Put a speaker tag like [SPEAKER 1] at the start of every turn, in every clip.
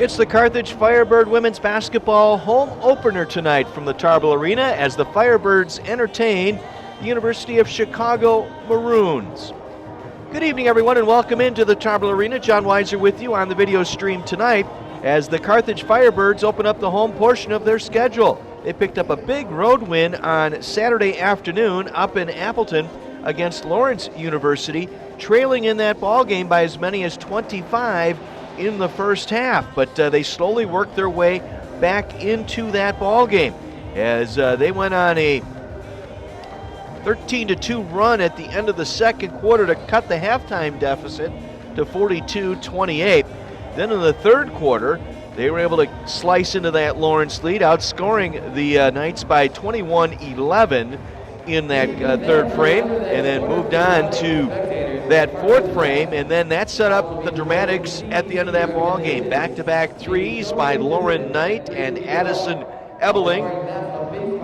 [SPEAKER 1] It's the Carthage Firebird women's basketball home opener tonight from the Tarble Arena as the Firebirds entertain the University of Chicago Maroons. Good evening, everyone, and welcome into the Tarble Arena. John Weiser with you on the video stream tonight as the Carthage Firebirds open up the home portion of their schedule. They picked up a big road win on Saturday afternoon up in Appleton against Lawrence University, trailing in that ball game by as many as 25 in the first half, but they slowly worked their way back into that ball game as they went on a 13-2 run at the end of the second quarter to cut the halftime deficit to 42-28. Then in the third quarter, they were able to slice into that Lawrence lead, outscoring the Knights by 21-11 in that third frame, and then moved on to that fourth frame, and then that set up the dramatics at the end of that ball game. Back-to-back threes by Lauren Knight and Addison Ebeling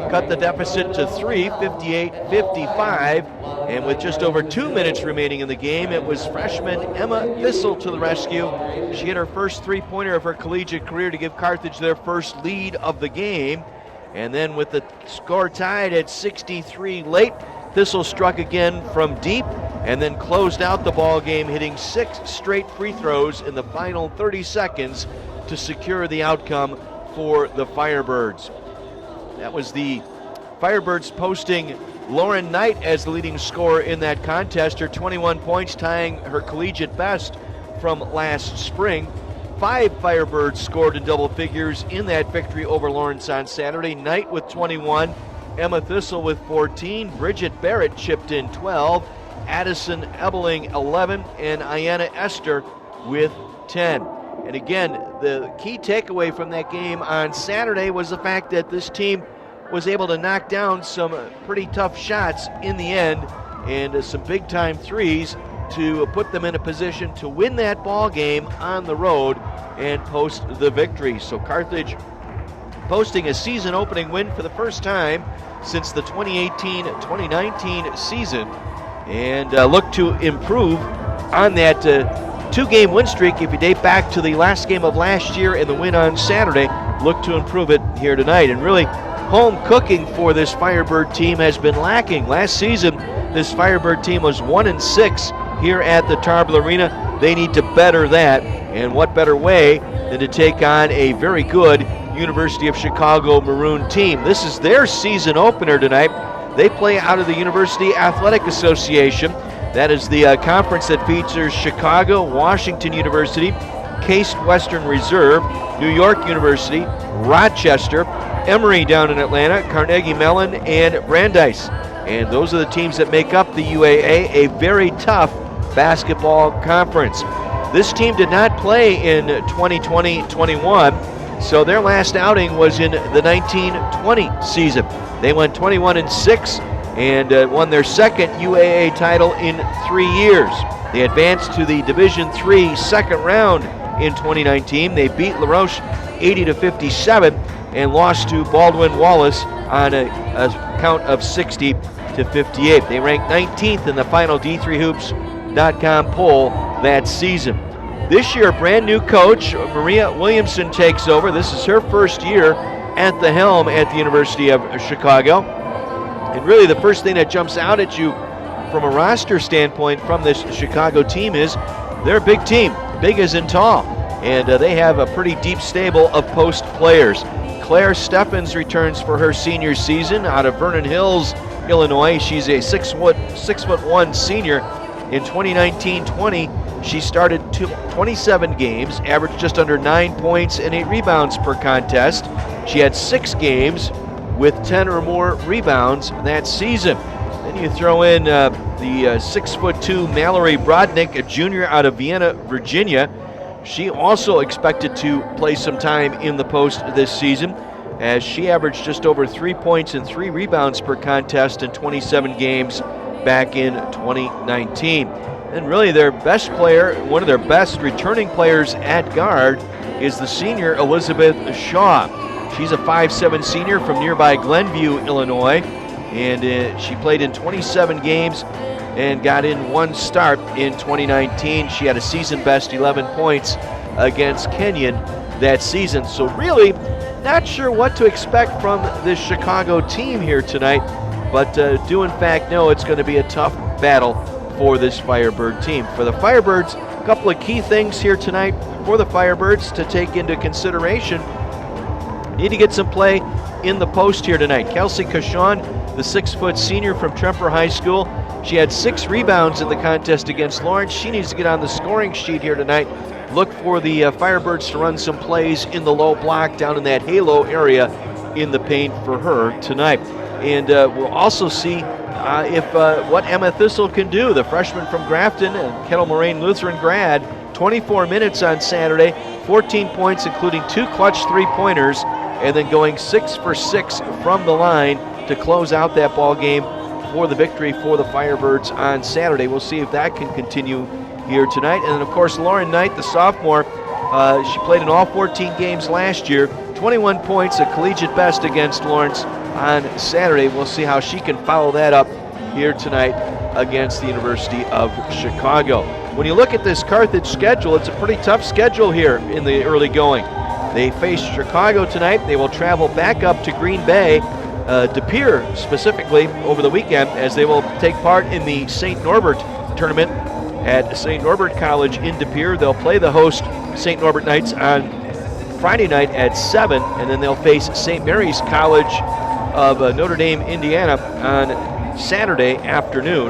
[SPEAKER 1] cut the deficit to 58-55, and with just over 2 minutes remaining in the game, it was freshman Emma Thistle to the rescue. She hit her first three-pointer of her collegiate career to give Carthage their first lead of the game, and then with the score tied at 63 late, Thistle struck again from deep and then closed out the ball game, hitting 6 straight free throws in the final 30 seconds to secure the outcome for the Firebirds. That was the Firebirds posting Lauren Knight as the leading scorer in that contest, her 21 points tying her collegiate best from last spring. 5 Firebirds scored in double figures in that victory over Lawrence on Saturday. Knight with 21, Emma Thistle with 14, Bridget Barrett chipped in 12, Addison Ebeling 11, and Ayanna Esther with 10. And again, the key takeaway from that game on Saturday was the fact that this team was able to knock down some pretty tough shots in the end and some big-time threes to put them in a position to win that ball game on the road and post the victory. So Carthage posting a season-opening win for the first time since the 2018-2019 season, and look to improve on that two-game win streak. If you date back to the last game of last year and the win on Saturday, look to improve it here tonight. And really, home cooking for this Firebird team has been lacking. Last season, this Firebird team was 1-6 here at the Tarble Arena. They need to better that, and what better way than to take on a very good University of Chicago Maroon team. This is their season opener tonight. They play out of the University Athletic Association. That is the conference that features Chicago, Washington University, Case Western Reserve, New York University, Rochester, Emory down in Atlanta, Carnegie Mellon, and Brandeis. And those are the teams that make up the UAA, a very tough basketball conference. This team did not play in 2020-21, so their last outing was in the 1920 season. They went 21-6 and won their second UAA title in 3 years. They advanced to the Division III second round in 2019. They beat La Roche 80-57 and lost to Baldwin Wallace on a count of 60-58. They ranked 19th in the final D3Hoops.com poll that season. This year, brand new coach Maria Williamson takes over. This is her first year at the helm at the University of Chicago. And really the first thing that jumps out at you from a roster standpoint from this Chicago team is they're a big team, big as in tall. And they have a pretty deep stable of post players. Claire Steffens returns for her senior season out of Vernon Hills, Illinois. She's a 6'1" senior. In 2019-20, she started 27 games, averaged just under 9 points and 8 rebounds per contest. She had 6 games with 10 or more rebounds that season. Then you throw in the 6'2" Mallory Brodnick, a junior out of Vienna, Virginia. She also expected to play some time in the post this season, as she averaged just over 3 points and 3 rebounds per contest in 27 games back in 2019. And really their best player, one of their best returning players at guard, is the senior Elizabeth Shaw. She's a 5'7" senior from nearby Glenview, Illinois, and she played in 27 games and got in 1 start in 2019. She had a season best 11 points against Kenyon that season. So really, not sure what to expect from this Chicago team here tonight, but do in fact know it's going to be a tough battle for this Firebird team. For the Firebirds, a couple of key things here tonight for the Firebirds to take into consideration. Need to get some play in the post here tonight. Kelsey Cashon, the 6-foot senior from Tremper High School, she had 6 rebounds in the contest against Lawrence. She needs to get on the scoring sheet here tonight. Look for the Firebirds to run some plays in the low block down in that halo area in the paint for her tonight. And we'll also see if what Emma Thistle can do. The freshman from Grafton and Kettle Moraine Lutheran grad, 24 minutes on Saturday, 14 points including 2 clutch 3-pointers, and then going 6 for 6 from the line to close out that ball game for the victory for the Firebirds on Saturday. We'll see if that can continue here tonight. And then, of course, Lauren Knight, the sophomore, she played in all 14 games last year, 21 points, a collegiate best against Lawrence on Saturday. We'll see how she can follow that up here tonight against the University of Chicago. When you look at this Carthage schedule, it's a pretty tough schedule here in the early going. They face Chicago tonight. They will travel back up to Green Bay, De Pere specifically, over the weekend, as they will take part in the St. Norbert tournament at St. Norbert College in De Pere. They'll play the host St. Norbert Knights on Friday night at 7, and then they'll face St. Mary's College of Notre Dame, Indiana on Saturday afternoon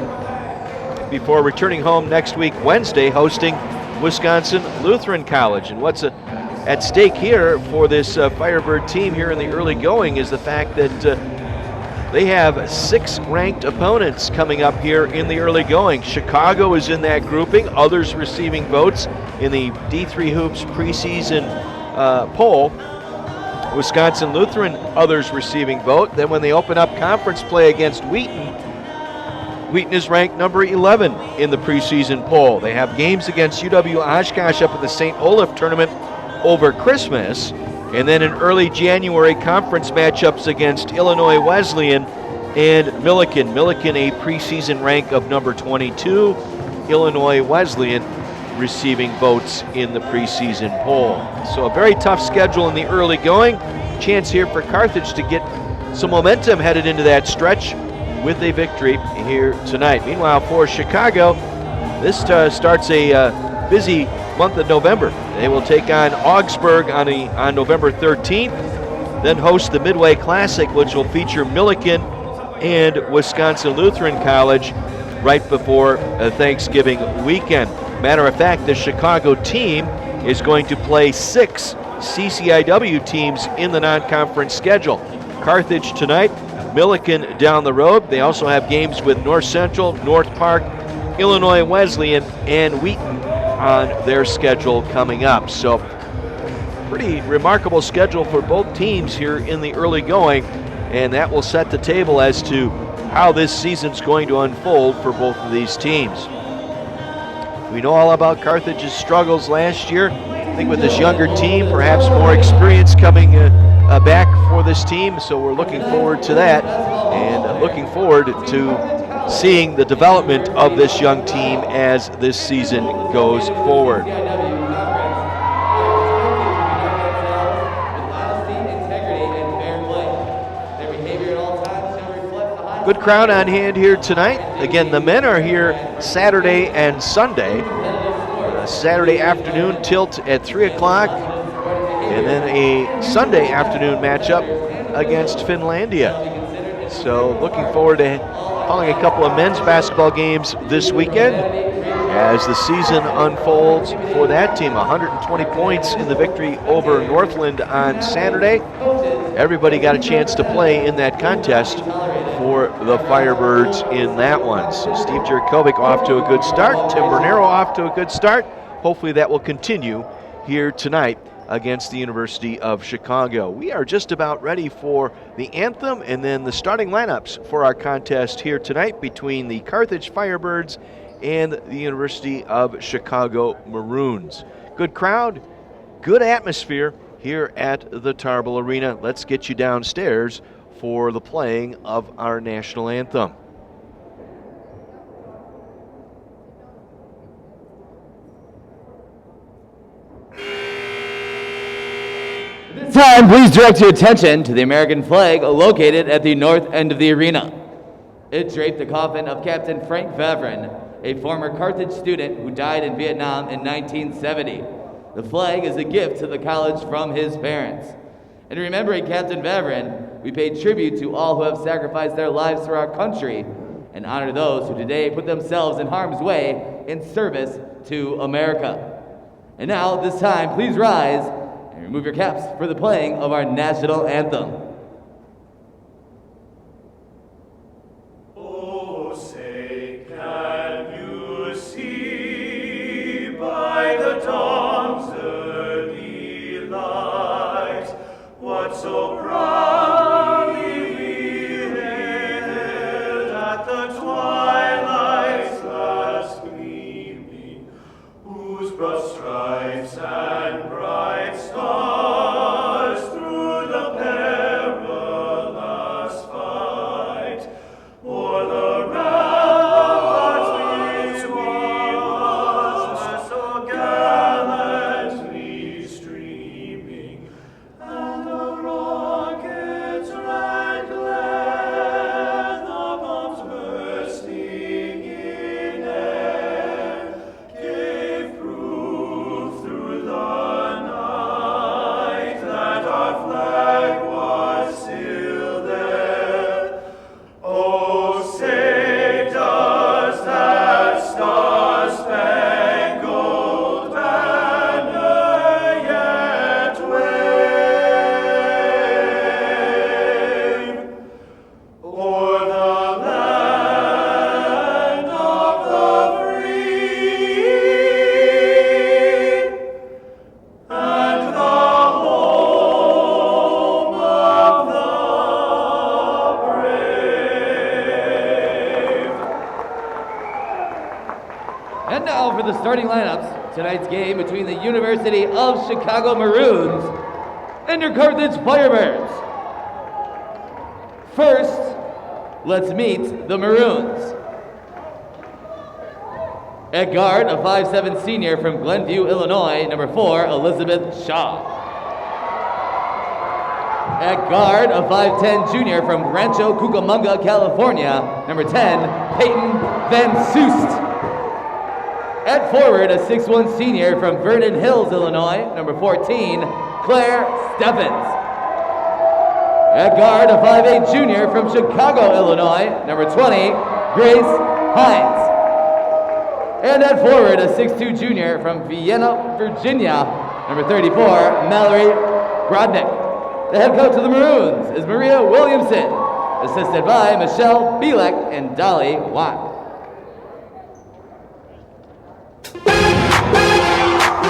[SPEAKER 1] before returning home next week, Wednesday, hosting Wisconsin Lutheran College. And what's at stake here for this Firebird team here in the early going is the fact that they have 6 ranked opponents coming up here in the early going. Chicago is in that grouping, others receiving votes in the D3 Hoops preseason poll. Wisconsin Lutheran, others receiving vote. Then when they open up conference play against Wheaton, Wheaton is ranked number 11 in the preseason poll. They have games against UW Oshkosh up at the St. Olaf tournament over Christmas, and then in early January conference matchups against Illinois Wesleyan and Millikin. Millikin a preseason rank of number 22. Illinois Wesleyan receiving votes in the preseason poll. So a very tough schedule in the early going. Chance here for Carthage to get some momentum headed into that stretch with a victory here tonight. Meanwhile, for Chicago, this starts a busy month of November. They will take on Augsburg on November 13th, then host the Midway Classic, which will feature Millikin and Wisconsin Lutheran College right before Thanksgiving weekend. Matter of fact, the Chicago team is going to play 6 CCIW teams in the non-conference schedule. Carthage tonight, Millikin down the road. They also have games with North Central, North Park, Illinois Wesleyan, and Wheaton on their schedule coming up. So pretty remarkable schedule for both teams here in the early going, and that will set the table as to how this season's going to unfold for both of these teams. We know all about Carthage's struggles last year. I think with this younger team, perhaps more experience coming back for this team, so we're looking forward to that, and looking forward to seeing the development of this young team as this season goes forward. Good crowd on hand here tonight. Again, the men are here Saturday and Sunday. Saturday afternoon tilt at 3 o'clock, and then a Sunday afternoon matchup against Finlandia. So looking forward to calling a couple of men's basketball games this weekend as the season unfolds for that team. 120 points in the victory over Northland on Saturday. Everybody got a chance to play in that contest for the Firebirds in that one. So Steve Jurkovic off to a good start. Tim Bernero off to a good start. Hopefully that will continue here tonight against the University of Chicago. We are just about ready for the anthem and then the starting lineups for our contest here tonight between the Carthage Firebirds and the University of Chicago Maroons. Good crowd, good atmosphere here at the Tarble Arena. Let's get you downstairs for the playing of our national anthem.
[SPEAKER 2] This time, please direct your attention to the American flag located at the north end of the arena. It draped the coffin of Captain Frank Vavrin, a former Carthage student who died in Vietnam in 1970. The flag is a gift to the college from his parents. In remembering Captain Vavrin, we pay tribute to all who have sacrificed their lives for our country and honor those who today put themselves in harm's way in service to America. And now, this time, please rise and remove your caps for the playing of our national anthem.
[SPEAKER 3] Oh, say, can you see by the dawn's early light what so proudly we hailed at the twilight's last gleaming, whose broad stripes and bright stars through the perilous fight o'er the ramparts which was so gallantly streaming, and the rocket's red glare, the bombs bursting in air, gave proof through the night that our flag was still there. Oh, say, does that star-spangled banner yet wave o'er the land of the free and the home of the brave?
[SPEAKER 2] And now for the starting lineups. Tonight's game between the University of Chicago Maroons and your Carthage Firebirds. First, let's meet the Maroons. At guard, a 5'7" senior from Glenview, Illinois, number 4, Elizabeth Shaw. At guard, a 5'10" junior from Rancho Cucamonga, California, number 10, Peyton Van Soest. At forward, a 6'1" senior from Vernon Hills, Illinois, number 14, Claire Steffens. At guard, a 5'8" junior from Chicago, Illinois, number 20, Grace Hines. And at forward, a 6'2" junior from Vienna, Virginia, number 34, Mallory Brodnick. The head coach of the Maroons is Maria Williamson, assisted by Michelle Bielek and Dolly Watt.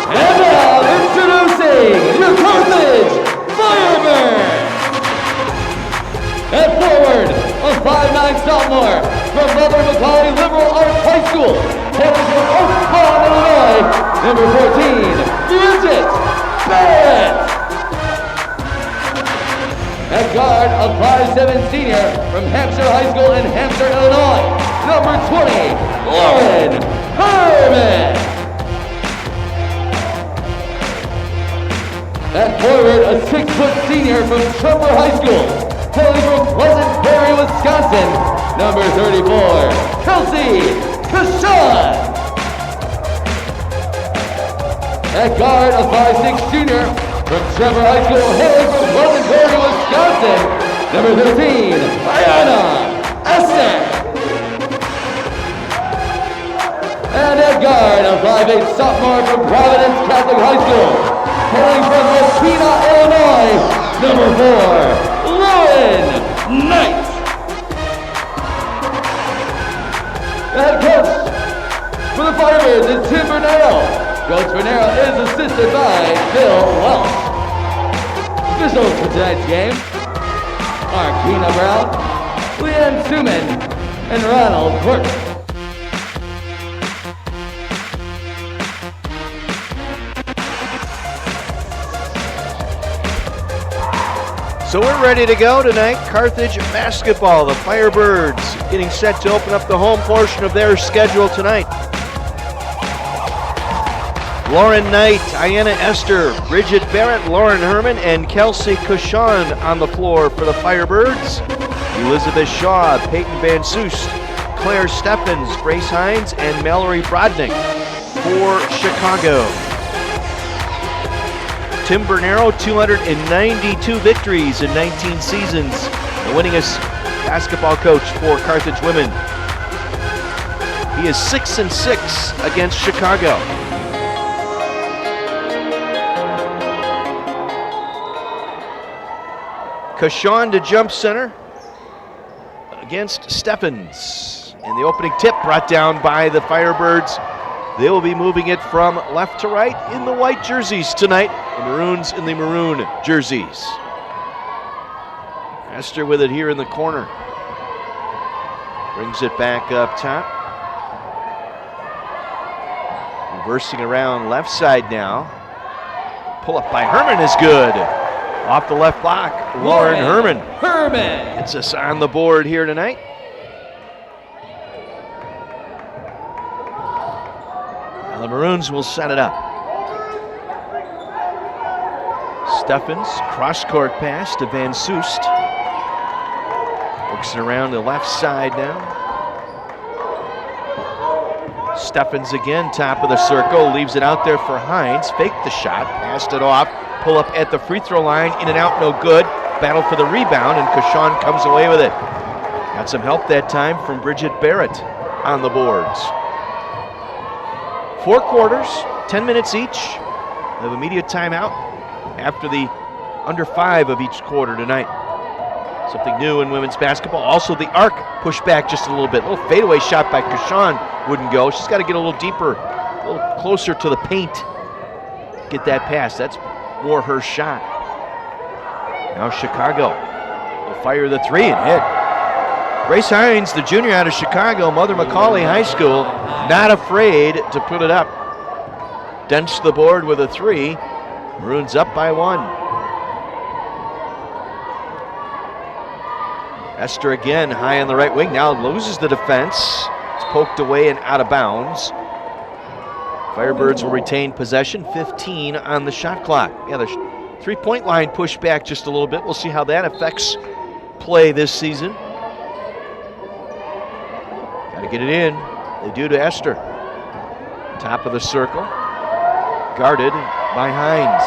[SPEAKER 2] And now, introducing your Carthage Firebirds! At forward, a 5'9" sophomore from Mother Macaulay Liberal Arts High School, hailing from Oak Lawn, Illinois, number 14, Bridget Barrett. At guard, a 5'7" senior from Hampshire High School in Hampshire, Illinois, number 20, Lauren Herman. At forward, a 6' senior from Trumper High School, hailing from Pleasant Prairie, Wisconsin, number 34, Kelsey Kashan. At guard, a 5'6" junior from Trevor High School, hailing from Pleasant Prairie, Wisconsin, number 13, Ayana Esther. And at guard, a 5'8" sophomore from Providence Catholic High School, hailing from Mokina, Illinois, number 4, Lauren Knight. The head coach for the Firebirds is Tim Bernero. Coach Bernero is assisted by Bill Welch. Officials for tonight's game are Keena Brown, Leanne Suman, and Ronald Quirk.
[SPEAKER 1] So we're ready to go tonight. Carthage basketball. The Firebirds getting set to open up the home portion of their schedule tonight. Lauren Knight, Ayanna Esther, Bridget Barrett, Lauren Herman, and Kelsey Cushon on the floor for the Firebirds. Elizabeth Shaw, Peyton Van Soest, Claire Steffens, Grace Hines, and Mallory Brodnick for Chicago. Tim Bernero, 292 victories in 19 seasons, the winningest basketball coach for Carthage women. He is 6-6 against Chicago. Cushon to jump center against Steffens. And the opening tip brought down by the Firebirds. They will be moving it from left to right in the white jerseys tonight. The Maroons in the maroon jerseys. Esther with it here in the corner. Brings it back up top. Reversing around left side now. Pull up by Herman is good. Off the left block, Lauren Herman. Gets us on the board here tonight. Now the Maroons will set it up. Steffens, cross-court pass to Van Soest. Works it around the left side now. Steffens again, top of the circle, leaves it out there for Hines. Faked the shot, passed it off. Pull up at the free throw line, in and out, no good. Battle for the rebound, and Cushon comes away with it. Got some help that time from Bridget Barrett on the boards. 4 quarters, 10 minutes each. We have immediate timeout after the under 5 of each quarter tonight. Something new in women's basketball. Also the arc pushed back just a little bit. A little fadeaway shot by Cushon wouldn't go. She's got to get a little deeper, a little closer to the paint. Get that pass. That's more her shot. Now Chicago will fire the 3 and hit. Grace Hines, the junior out of Chicago, Mother McCauley High School, not afraid to put it up. Dents the board with a 3. Maroons up by 1. Esther again high on the right wing, now loses the defense. It's poked away and out of bounds. Firebirds will retain possession, 15 on the shot clock. Yeah, the 3-point line pushed back just a little bit. We'll see how that affects play this season. Got to get it in. They do to Esther. Top of the circle. Guarded by Hines.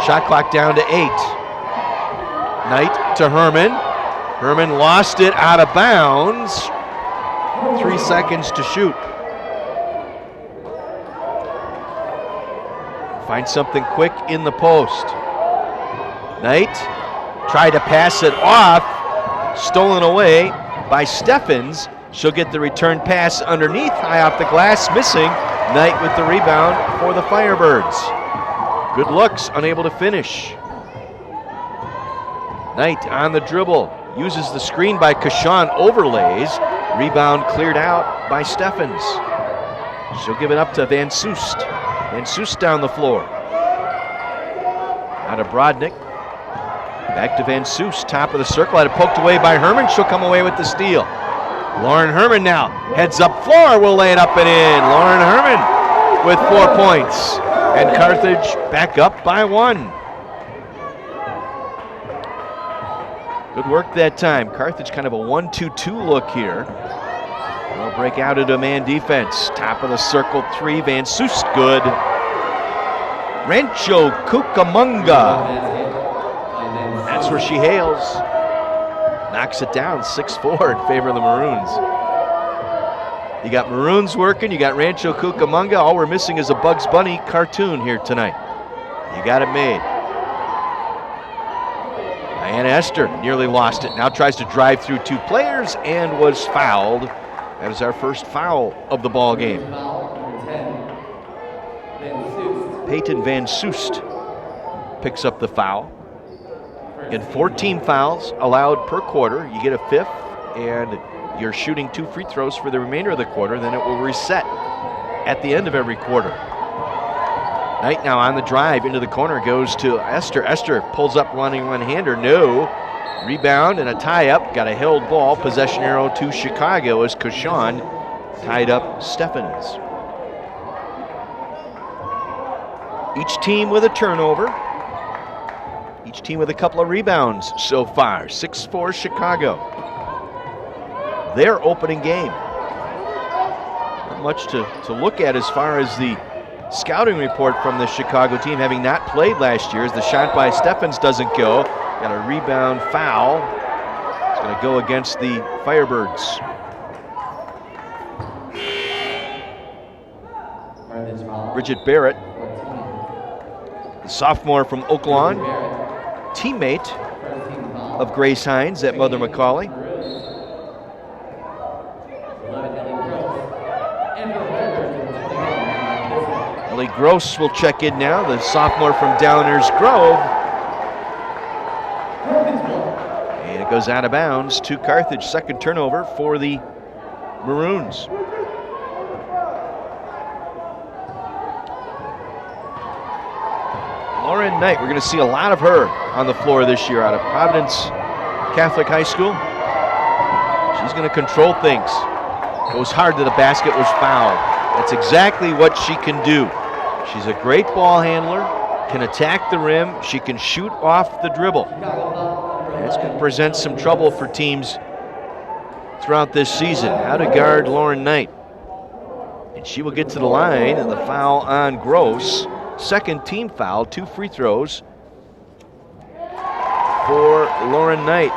[SPEAKER 1] Shot clock down to 8. Knight to Herman. Herman lost it out of bounds. 3 seconds to shoot. Find something quick in the post. Knight tried to pass it off. Stolen away by Steffens. She'll get the return pass underneath, high off the glass, missing. Knight with the rebound for the Firebirds. Good looks, unable to finish. Knight on the dribble, uses the screen by Cushon, overlays. Rebound cleared out by Steffens. She'll give it up to Van Soest. Van Soest down the floor. Out of Brodnick. Back to Van Soest, top of the circle. Had it poked away by Herman. She'll come away with the steal. Lauren Herman now, heads up floor, will lay it up and in. Lauren Herman with 4 points. And Carthage back up by 1. Good work that time. Carthage kind of a 1-2-2 look here. They'll break out into man defense. Top of the circle 3, Van Soest good. Rancho Cucamonga. That's where she hails. Knocks it down 6-4 in favor of the Maroons. You got Maroons working, you got Rancho Cucamonga. All we're missing is a Bugs Bunny cartoon here tonight. You got it made. Diana Esther nearly lost it. Now tries to drive through 2 players and was fouled. That is our first foul of the ball game. Peyton Van Soest picks up the foul. And 14 fouls allowed per quarter. You get a 5th, and you're shooting 2 free throws for the remainder of the quarter. Then it will reset at the end of every quarter. Knight now on the drive into the corner, goes to Esther. Esther pulls up running one-hander. No. Rebound and a tie-up. Got a held ball. Possession arrow to Chicago as Cushon tied up Steffens. Each team with a turnover. Each team with a couple of rebounds so far. 6-4 Chicago. Their opening game. Not much to look at as far as the scouting report from the Chicago team, having not played last year, as the shot by Steffens doesn't go. Got a rebound foul. It's going to go against the Firebirds. Bridget Barrett, the sophomore from Oaklawn, teammate of Grace Hines at Mother McCauley. Ellie Gross will check in now, the sophomore from Downers Grove. And it goes out of bounds to Carthage. Second turnover for the Maroons. Lauren Knight, we're going to see a lot of her on the floor this year out of Providence Catholic High School. She's going to control things. Goes hard to the basket, was fouled. That's exactly what she can do. She's a great ball handler, can attack the rim, she can shoot off the dribble. And it's going to present some trouble for teams throughout this season. How to guard Lauren Knight. And she will get to the line, and the foul on Gross. Second team foul, 2 free throws for Lauren Knight.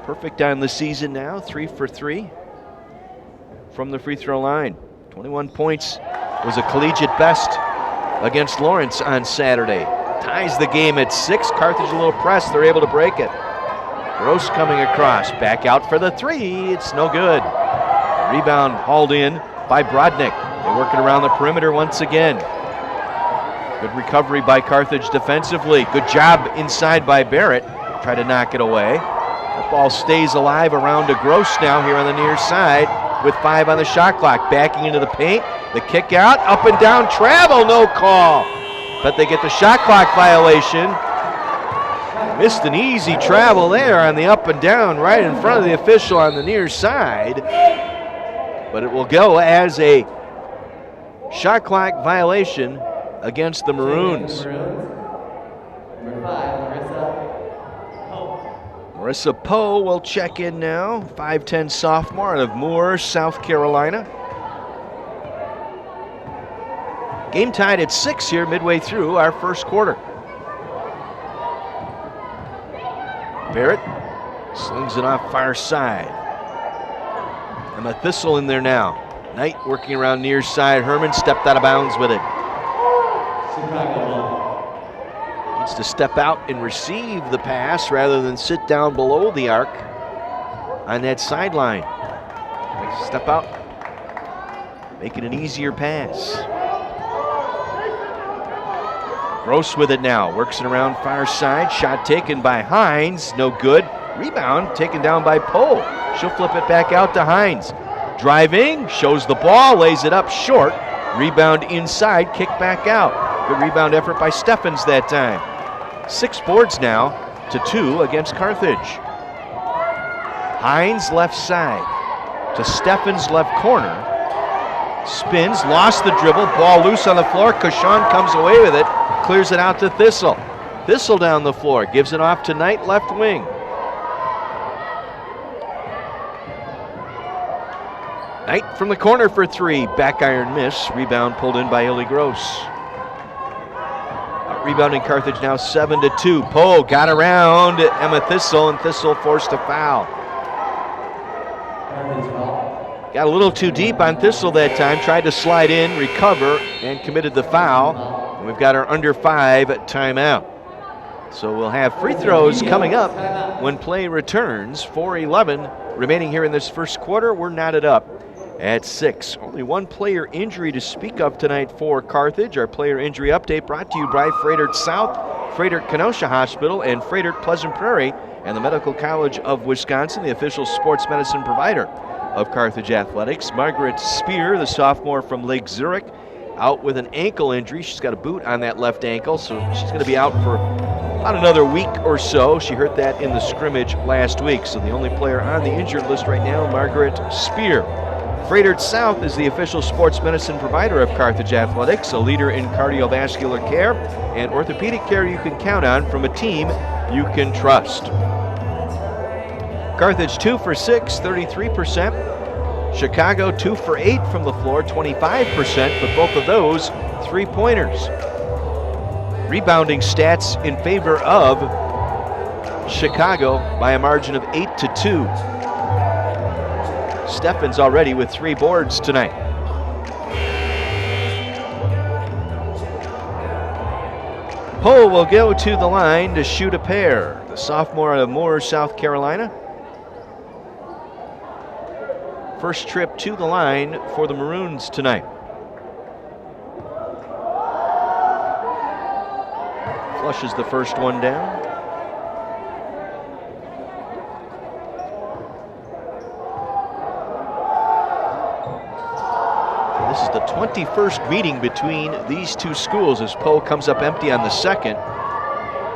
[SPEAKER 1] Perfect on the season now, 3 for 3 from the free throw line. 21 points was a collegiate best against Lawrence on Saturday. Ties the game at 6. Carthage a little press, they're able to break it. Gross coming across, back out for the 3, it's no good. Rebound hauled in by Brodnick. They're working around the perimeter once again. Good recovery by Carthage defensively. Good job inside by Barrett. Try to knock it away. That ball stays alive around to Gross now here on the near side with 5 on the shot clock. Backing into the paint. The kick out, up and down, travel, no call. But they get the shot clock violation. Missed an easy travel there on the up and down right in front of the official on the near side. But it will go as a shot clock violation against the Maroons. Marissa Poe will check in now, 5'10 sophomore out of Moore, South Carolina. Game tied at 6 here midway through our first quarter. Barrett slings it off far side. Emma Thistle in there now. Knight working around near side. Herman stepped out of bounds with it. Needs to step out and receive the pass rather than sit down below the arc on that sideline. Step out, make it an easier pass. Gross with it now, works it around far side. Shot taken by Hines, no good. Rebound taken down by Poe. She'll flip it back out to Hines. Driving, shows the ball, lays it up short. Rebound inside, kick back out. Good rebound effort by Steffens that time. 6 boards now to 2 against Carthage. Hines left side to Steffens left corner. Spins, lost the dribble, ball loose on the floor. Cauchon comes away with it, clears it out to Thistle. Thistle down the floor, gives it off to Knight, left wing. Knight from the corner for 3, back iron miss. Rebound pulled in by Illy Gross. Rebounding Carthage now 7-2. Poe got around Emma Thistle, and Thistle forced a foul. Got a little too deep on Thistle that time, tried to slide in, recover, and committed the foul. And we've got our under 5 timeout. So we'll have free throws coming up when play returns. 4:11 remaining here in this first quarter. We're knotted up at 6. Only one player injury to speak of tonight for Carthage. Our player injury update brought to you by Frederick South, Frederick Kenosha Hospital, and Frederick Pleasant Prairie, and the Medical College of Wisconsin, the official sports medicine provider of Carthage Athletics. Margaret Spear, the sophomore from Lake Zurich, out with an ankle injury. She's got a boot on that left ankle, so she's going to be out for about another week or so. She hurt that in the scrimmage last week, so the only player on the injured list right now, Margaret Spear. Freighted South is the official sports medicine provider of Carthage Athletics, a leader in cardiovascular care and orthopedic care you can count on from a team you can trust. Carthage 2 for 6, 33%. Chicago 2 for 8 from the floor, 25%, but both of those three-pointers. Rebounding stats in favor of Chicago by a margin of 8-2. Steffens already with 3 boards tonight. Poe will go to the line to shoot a pair. The sophomore out of Moore, South Carolina. First trip to the line for the Maroons tonight. Flushes the first one down. This is the 21st meeting between these two schools as Poe comes up empty on the second.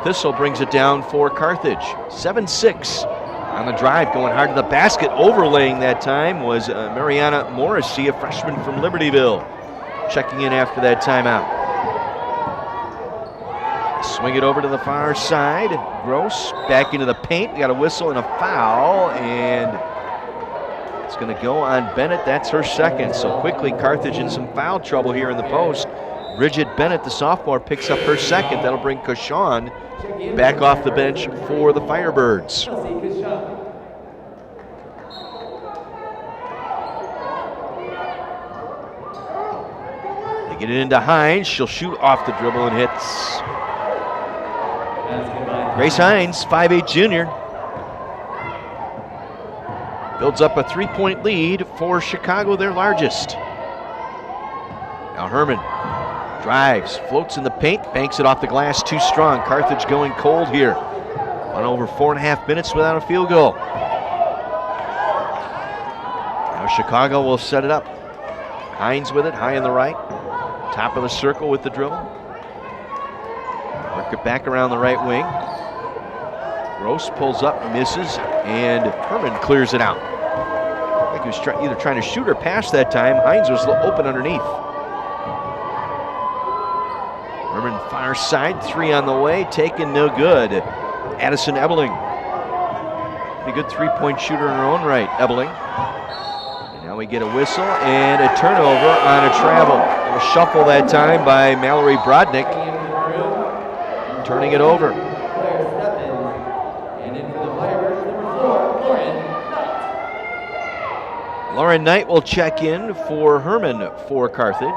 [SPEAKER 1] Thistle brings it down for Carthage. 7-6 on the drive, going hard to the basket. Overlaying that time was Mariana Morrissey, a freshman from Libertyville, checking in after that timeout. Swing it over to the far side. Gross back into the paint. We got a whistle and a foul, and it's going to go on Bennett. That's her second. So quickly, Carthage in some foul trouble here in the post. Bridget Bennett, the sophomore, picks up her second. That'll bring Cauchon back off the bench for the Firebirds. They get it into Hines. She'll shoot off the dribble and hits. Grace Hines, 5'8" junior. Builds up a 3-point lead for Chicago, their largest. Now Herman drives, floats in the paint, banks it off the glass, too strong. Carthage going cold here. On over 4.5 minutes without a field goal. Now Chicago will set it up. Hines with it, high on the right. Top of the circle with the dribble. Work it back around the right wing. Gross pulls up, misses, and Herman clears it out. I think he was either trying to shoot or pass that time. Hines was open underneath. Herman far side, 3 on the way, taken no good. Addison Ebeling, a good 3-point shooter in her own right, Ebeling. And now we get a whistle and a turnover on a travel. A shuffle that time by Mallory Brodnick, turning it over. Lauren Knight will check in for Herman for Carthage.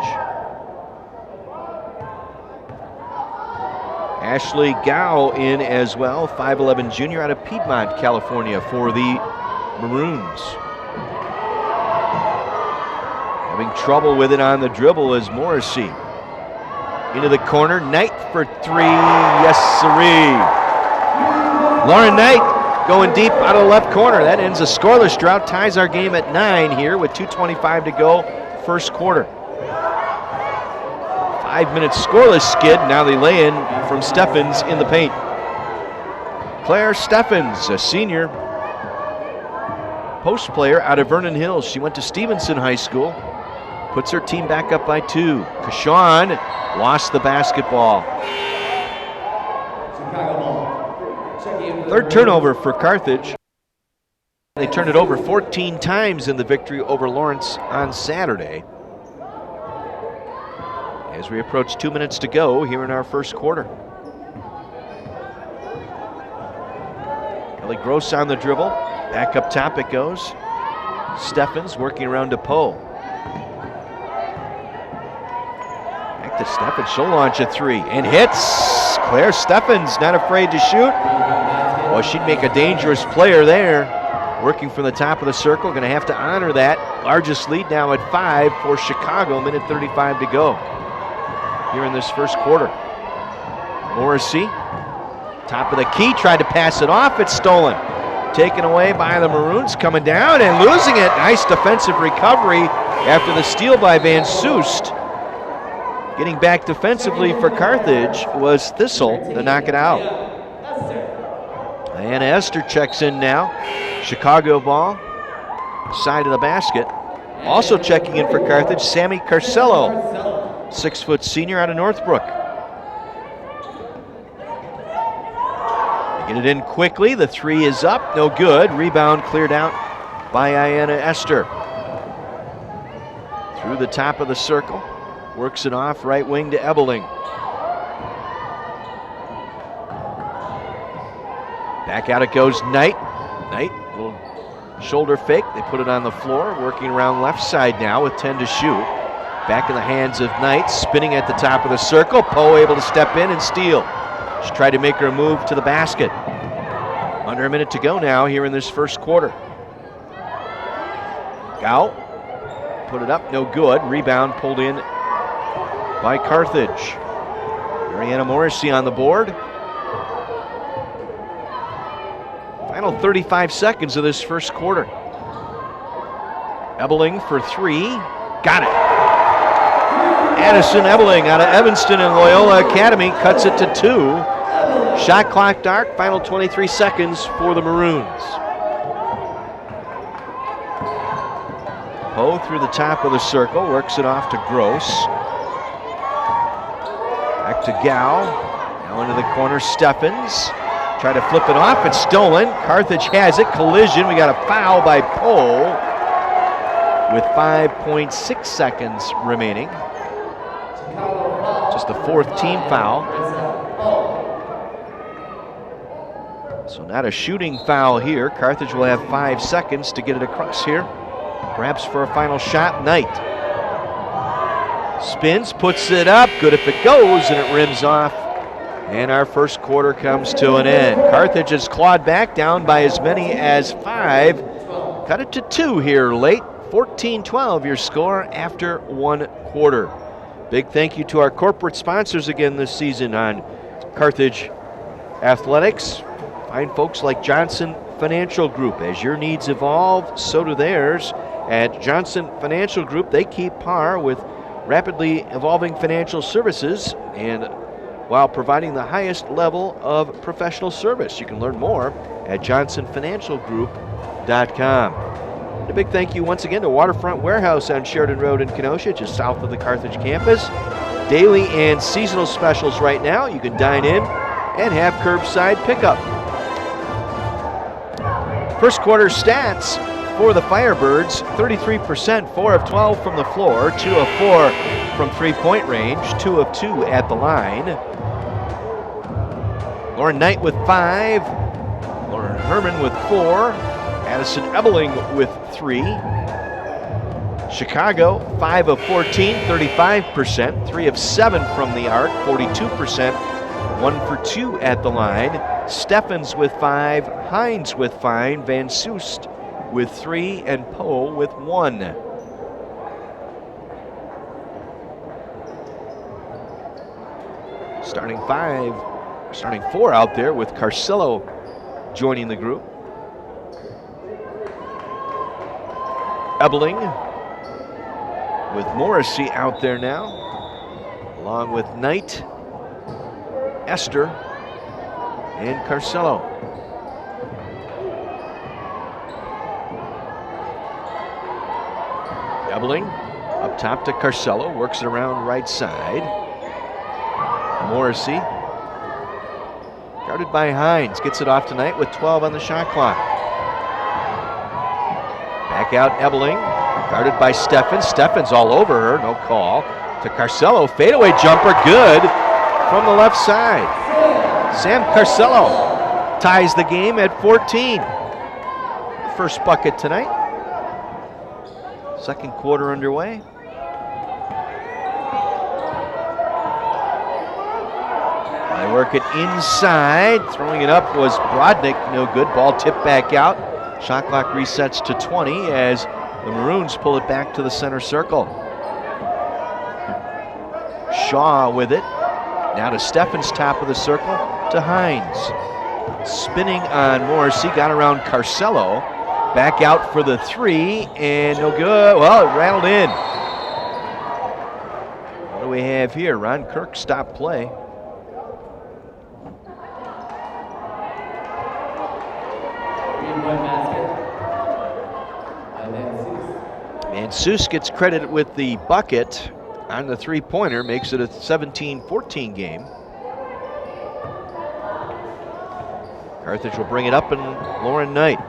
[SPEAKER 1] Ashley Gow in as well, 5'11" junior out of Piedmont, California for the Maroons. Having trouble with it on the dribble is Morrissey. Into the corner, Knight for 3, yes sirree. Lauren Knight going deep out of the left corner. That ends a scoreless drought, ties our game at 9 here with 2:25 to go, first quarter. 5 minutes scoreless skid. Now they lay in from Steffens in the paint. Claire Steffens, a senior post player out of Vernon Hills. She went to Stevenson High School. Puts her team back up by 2. Cauchon lost the basketball. Third turnover for Carthage. They turned it over 14 times in the victory over Lawrence on Saturday. As we approach 2 minutes to go here in our first quarter. Ellie Gross on the dribble. Back up top it goes. Steffens working around to Poe. Back to Steffens. She'll launch a 3 and hits. Claire Steffens not afraid to shoot. Well, she'd make a dangerous player there. Working from the top of the circle. Going to have to honor that. Largest lead now at 5 for Chicago. Minute 35 to go here in this first quarter. Morrissey, top of the key, tried to pass it off. It's stolen. Taken away by the Maroons, coming down and losing it. Nice defensive recovery after the steal by Van Soest. Getting back defensively for Carthage was Thistle to knock it out. Diana Esther checks in now. Chicago ball, side of the basket. Also checking in for Carthage, Sammy Carcello, 6-foot senior out of Northbrook. They get it in quickly. The three is up, no good. Rebound cleared out by Ayanna Esther. Through the top of the circle, works it off right wing to Ebeling. Back out it goes Knight. Knight, little shoulder fake. They put it on the floor, working around left side now with 10 to shoot. Back in the hands of Knight, spinning at the top of the circle. Poe able to step in and steal. She tried to make her move to the basket. Under a minute to go now here in this first quarter. Gao put it up, no good. Rebound pulled in by Carthage. Mariana Morrissey on the board. Final 35 seconds of this first quarter. Ebeling for three. Got it. Addison Ebeling out of Evanston and Loyola Academy cuts it to 2. Shot clock dark. Final 23 seconds for the Maroons. Poe through the top of the circle. Works it off to Gross. Back to Gao. Now into the corner, Steffens. Try to flip it off, it's stolen. Carthage has it, collision. We got a foul by Poe with 5.6 seconds remaining. Just the 4th team foul. So not a shooting foul here. Carthage will have 5 seconds to get it across here. Perhaps for a final shot. Knight spins, puts it up, good if it goes, and it rims off. And our first quarter comes to an end. Carthage has clawed back down by as many as 5. Cut it to 2 here late. 14-12 your score after 1 quarter. Big thank you to our corporate sponsors again this season on Carthage Athletics. Fine folks like Johnson Financial Group. As your needs evolve, so do theirs. At Johnson Financial Group, they keep par with rapidly evolving financial services and while providing the highest level of professional service. You can learn more at johnsonfinancialgroup.com. And a big thank you once again to Waterfront Warehouse on Sheridan Road in Kenosha, just south of the Carthage campus. Daily and seasonal specials right now. You can dine in and have curbside pickup. First quarter stats for the Firebirds: 33%, 4 of 12 from the floor, 2 of 4 from three-point range, 2 of 2 at the line. Lauren Knight with 5, Lauren Herman with 4, Addison Ebeling with 3. Chicago, 5 of 14, 35%, 3 of 7 from the arc, 42%, 1 for 2 at the line. Steffens with 5, Hines with 5, Van Soest with 3, and Poe with 1. Starting 4 out there with Carcello joining the group. Ebeling with Morrissey out there now, along with Knight, Esther, and Carcello. Ebeling up top to Carcello, works it around right side. Morrissey, guarded by Hines, gets it off tonight with 12 on the shot clock. Back out Ebeling, guarded by Steffens. Steffens all over her, no call. To Carcello, fadeaway jumper, good from the left side. Sam Carcello ties the game at 14. First bucket tonight. Second quarter underway. They work it inside. Throwing it up was Brodnick, no good. Ball tipped back out. Shot clock resets to 20 as the Maroons pull it back to the center circle. Shaw with it. Now to Steffens, top of the circle, to Hines. Spinning on Morrissey, got around Carcello. Back out for the 3, and no good. Well, it rattled in. What do we have here? Ron Kirk stopped play. Van And Seuss gets credit with the bucket on the three-pointer, makes it a 17-14 game. Carthage will bring it up, and Lauren Knight.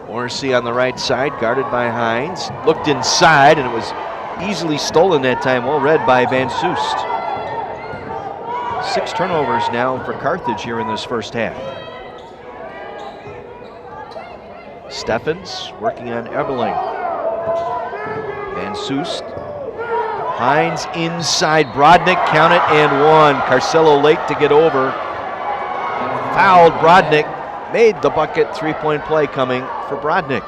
[SPEAKER 1] Morrissey on the right side, guarded by Hines. Looked inside, and it was easily stolen that time, well read by Van Soest. 6 turnovers now for Carthage here in this first half. Steffens working on Eberling. Van Soest. Hines inside, Brodnick, count it, and one. Carcello late to get over. Fouled, Brodnick made the bucket, three-point play coming for Brodnick.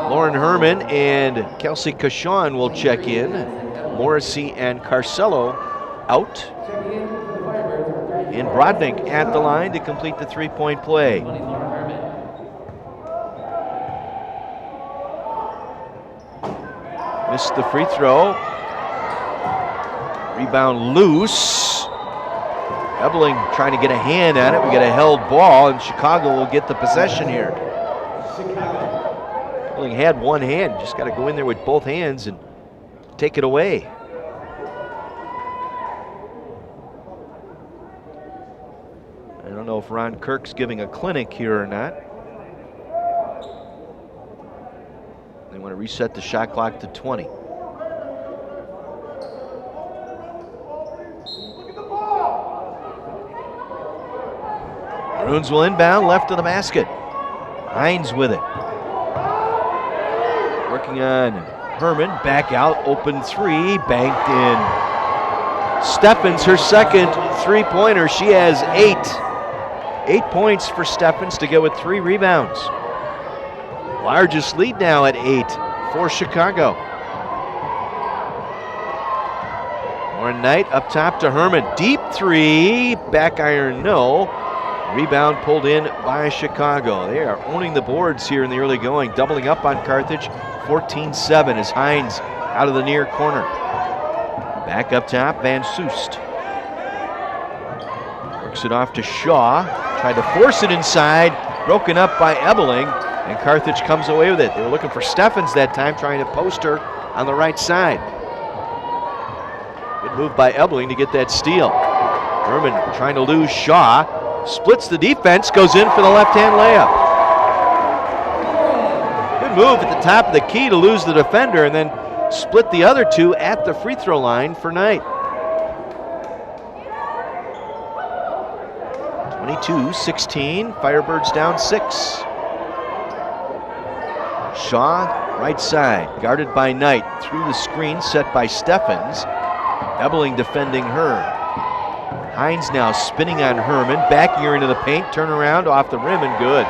[SPEAKER 1] Lauren Herman and Kelsey Cashon will check in. Morrissey and Carcello out. And Brodnick at the line to complete the three-point play. Missed the free throw. Rebound loose. Ebeling trying to get a hand at it. We got a held ball, and Chicago will get the possession here. Ebeling had one hand, just got to go in there with both hands and take it away. I don't know if Ron Kirk's giving a clinic here or not. They want to reset the shot clock to 20. Bruins will inbound left of the basket. Hines with it. Working on Herman, back out, open three, banked in. Steffens, her second three-pointer. She has 8. 8 points for Steffens to go with 3 rebounds. Largest lead now at 8 for Chicago. Lauren Knight up top to Herman. Deep three, back iron no. Rebound pulled in by Chicago. They are owning the boards here in the early going, doubling up on Carthage. 14-7 as Hines out of the near corner. Back up top, Van Soest. Works it off to Shaw. Tried to force it inside. Broken up by Ebeling. And Carthage comes away with it. They were looking for Steffens that time, trying to post her on the right side. Good move by Ebeling to get that steal. Herman trying to lose Shaw. Splits the defense, goes in for the left-hand layup. Good move at the top of the key to lose the defender and then split the other two at the free throw line for Knight. 22-16, Firebirds down 6. Shaw, right side, guarded by Knight. Through the screen set by Steffens. Ebeling defending her. Hines now spinning on Herman. Back ear into the paint, turn around off the rim and good.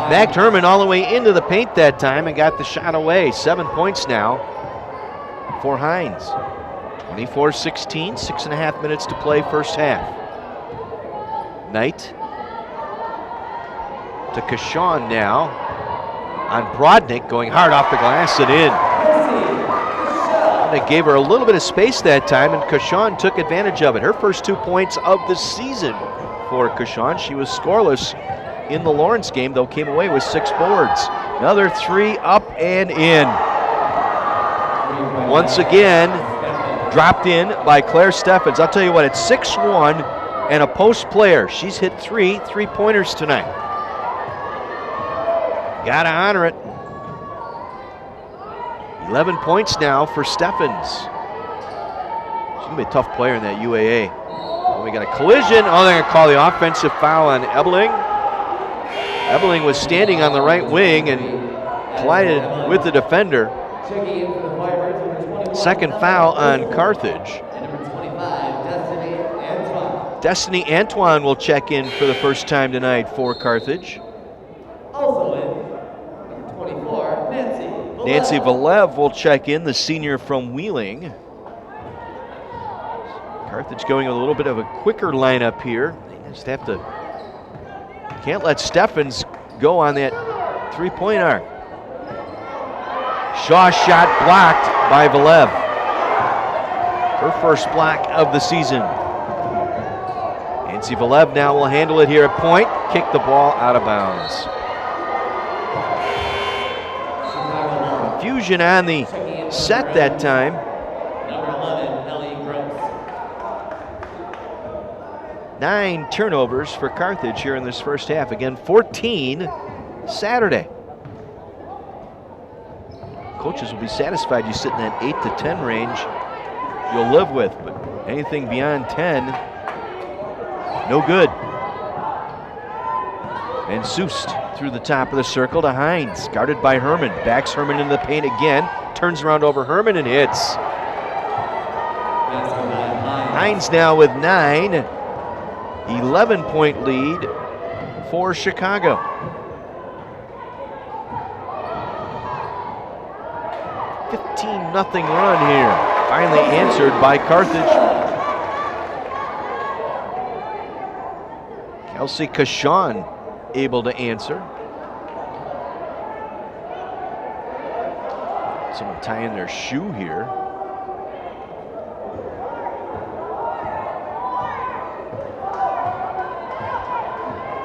[SPEAKER 1] Backed Herman all the way into the paint that time and got the shot away. 7 points now for Hines. 24-16, 6.5 minutes to play first half. Knight to Cashon now on Brodnick, going hard off the glass and in. They gave her a little bit of space that time, and Cashon took advantage of it. Her first 2 points of the season for Cashon. She was scoreless in the Lawrence game, though came away with 6 boards. Another 3 up and in. Once again, dropped in by Claire Steffens. I'll tell you what, it's 6'1" and a post player. She's hit 3 three-pointers tonight. Gotta honor it. 11 points now for Steffens. She's gonna be a tough player in that UAA. We got a collision. Oh, they're gonna call the offensive foul on Ebeling. Ebeling was standing on the right wing and collided with the defender. Second foul on Carthage. Destiny Antoine will check in for the first time tonight for Carthage.
[SPEAKER 2] Also in, number 24,
[SPEAKER 1] Nancy Valev will check in, the senior from Wheeling. Carthage going a little bit of a quicker lineup here. They just have to, can't let Steffens go on that three-point arc. Shaw shot blocked by Valev. Her first block of the season. Nancy Valev now will handle it here at point. Kick the ball out of bounds. Confusion on the set that time.
[SPEAKER 2] Number 11, Ellie Gross.
[SPEAKER 1] 9 turnovers for Carthage here in this first half. Again, 14 Saturday. Coaches will be satisfied you sit in that 8 to 10 range you'll live with, but anything beyond 10, no good. And Soust through the top of the circle to Hines, guarded by Herman. Backs Herman into the paint again, turns around over Herman and hits. Hines now with 9, 11-point lead for Chicago. 15-0 run here, finally answered by Carthage. Kelsey Kashawn able to answer. Someone tying their shoe here.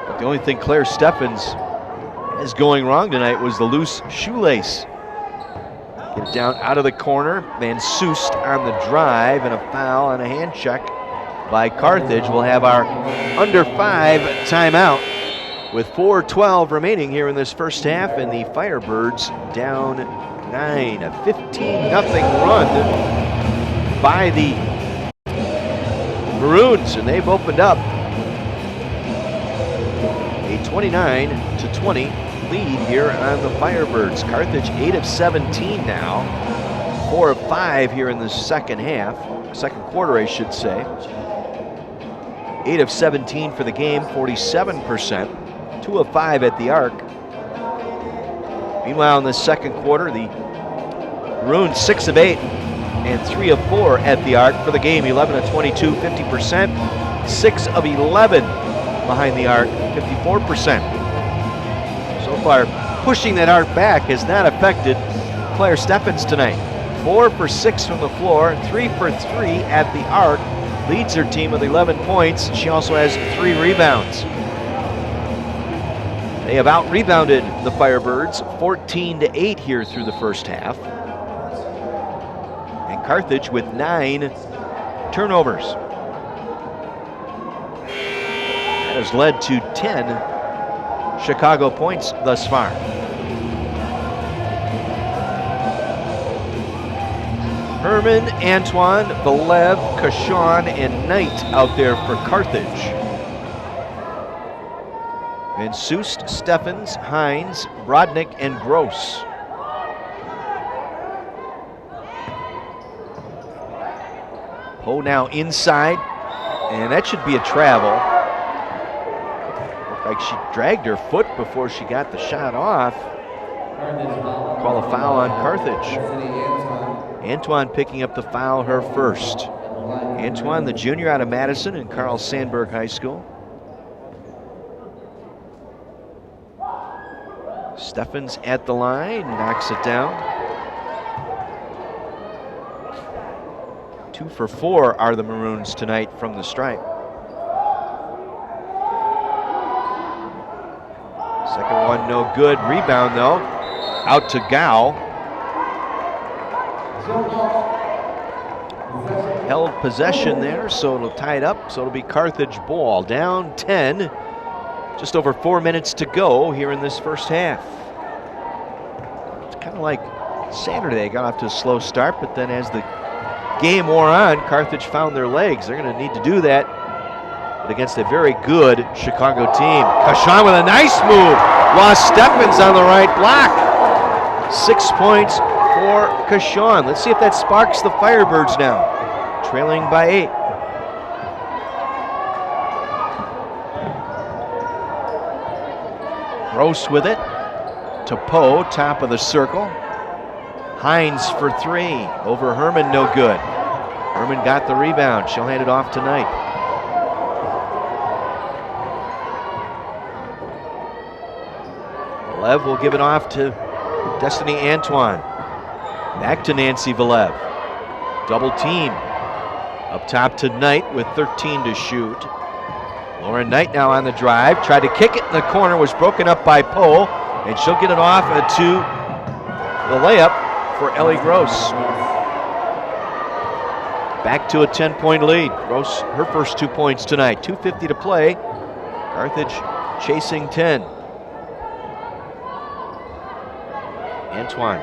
[SPEAKER 1] But the only thing Claire Steffens is going wrong tonight was the loose shoelace. Get it down out of the corner. Van Soust on the drive, and a foul and a hand check by Carthage. We'll have our under 5 timeout with 4:12 remaining here in this first half, and the Firebirds down 9. A 15-0 run by the Maroons, and they've opened up a 29-20 lead here on the Firebirds. Carthage 8 of 17 now, 4 of 5 here in the second quarter, I should say. 8 of 17 for the game, 47%, 2 of 5 at the arc. Meanwhile, in the second quarter, the Maroons 6 of 8 and 3 of 4 at the arc for the game, 11 of 22, 50%, 6 of 11 behind the arc, 54%. So far, pushing that arc back has not affected Claire Steffens tonight. 4 for 6 from the floor, 3 for 3 at the arc. Leads her team with 11 points. She also has 3 rebounds. They have out-rebounded the Firebirds 14-8 here through the first half. And Carthage with 9 turnovers. That has led to 10 Chicago points thus far. Herman, Antoine, Valev, Kashawn, and Knight out there for Carthage. And Soust, Steffens, Hines, Brodnick, and Gross. Poe now inside, and that should be a travel. Looked like she dragged her foot before she got the shot off. Call a foul on Carthage. Antoine picking up the foul, her first. Antoine, the junior out of Madison and Carl Sandburg High School. Steffens at the line, knocks it down. 2 for 4 are the Maroons tonight from the stripe. Second one no good. Rebound though, out to Gao. Held possession there, so it'll tie it up. So it'll be Carthage ball. Down 10. Just over 4 minutes to go here in this first half. It's kind of like Saturday. They got off to a slow start, but then as the game wore on, Carthage found their legs. They're going to need to do that, but against a very good Chicago team. Kashawn with a nice move. Lost Steffens on the right block. 6 points for Kashawn. Let's see if that sparks the Firebirds now, trailing by 8. Gross with it to Poe, top of the circle. Hines for 3 over Herman, no good. Herman got the rebound. She'll hand it off tonight. Valev will give it off to Destiny Antoine. Back to Nancy Valev. Double team. Up top to Knight with 13 to shoot. Lauren Knight now on the drive. Tried to kick it in the corner. Was broken up by Poe. And she'll get it off to the layup for Ellie Gross. Back to a 10-point lead. Gross, her first 2 points tonight. 2:50 to play. Carthage chasing 10. Antoine.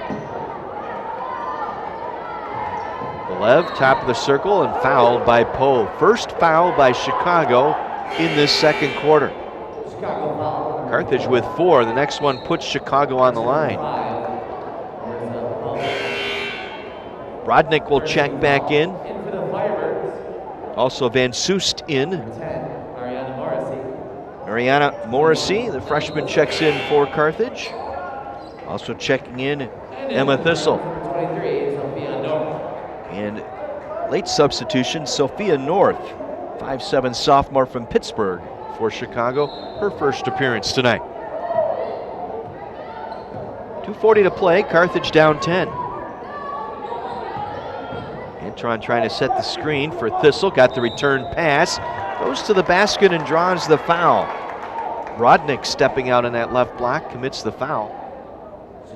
[SPEAKER 1] Belev, top of the circle, and fouled by Poe. First foul by Chicago in this second quarter. Carthage with 4. The next one puts Chicago on the line. Brodnick will check back in. Also Van Soest in. Mariana Morrissey, the freshman, checks in for Carthage. Also checking in, Emma Thistle. And late substitution, Sophia North, 5'7" sophomore from Pittsburgh for Chicago, her first appearance tonight. 2:40 to play, Carthage down 10. Antron trying to set the screen for Thistle, got the return pass, goes to the basket and draws the foul. Brodnick stepping out on that left block, commits the foul.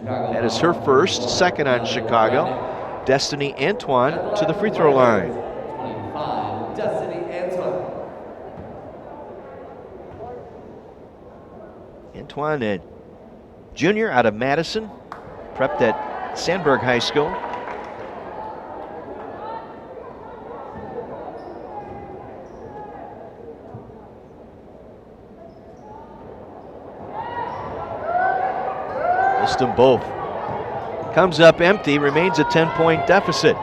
[SPEAKER 1] That is her first, second on Chicago. Destiny Antoine to the free throw line.
[SPEAKER 2] 25, Destiny Antoine.
[SPEAKER 1] Antoine, a junior out of Madison, prepped at Sandburg High School. Missed them both. Comes up empty, remains a 10-point deficit.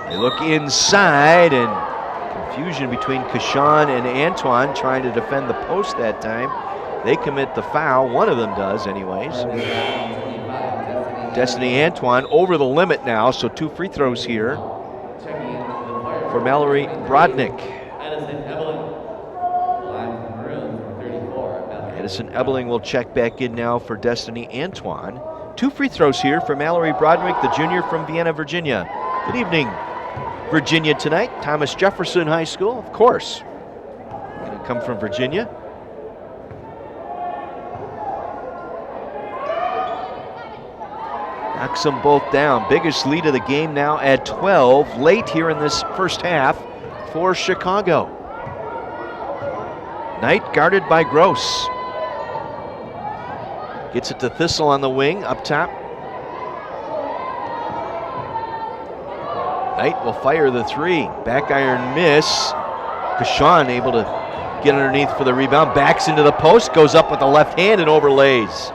[SPEAKER 1] They look inside, and confusion between Kashawn and Antoine trying to defend the post that time. They commit the foul, one of them does anyways. Destiny Antoine over the limit now, so 2 free throws here for Mallory Brodnick. Edison Ebeling will check back in now for Destiny Antoine. 2 free throws here for Mallory Brodnick, the junior from Vienna, Virginia. Good evening, Virginia tonight. Thomas Jefferson High School, of course. Gonna come from Virginia. Knocks them both down. Biggest lead of the game now at 12, late here in this first half for Chicago. Knight guarded by Gross. Gets it to Thistle on the wing, up top. Knight will fire the 3. Back iron miss. Kashawn able to get underneath for the rebound. Backs into the post, goes up with the left hand and overlays.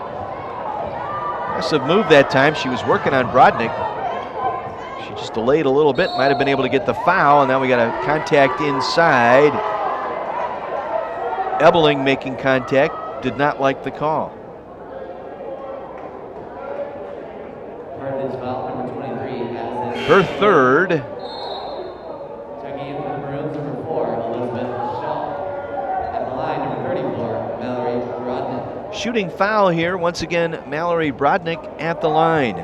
[SPEAKER 1] Impressive move that time. She was working on Brodnick. She just delayed a little bit. Might have been able to get the foul, and now we got a contact inside. Ebeling making contact. Did not like the call. Her third.
[SPEAKER 2] Checking in for the Maroons, number 4, Elizabeth Shaw. At the line, number 34, Mallory Brodnick.
[SPEAKER 1] Shooting foul here. Once again, Mallory Brodnick at the line.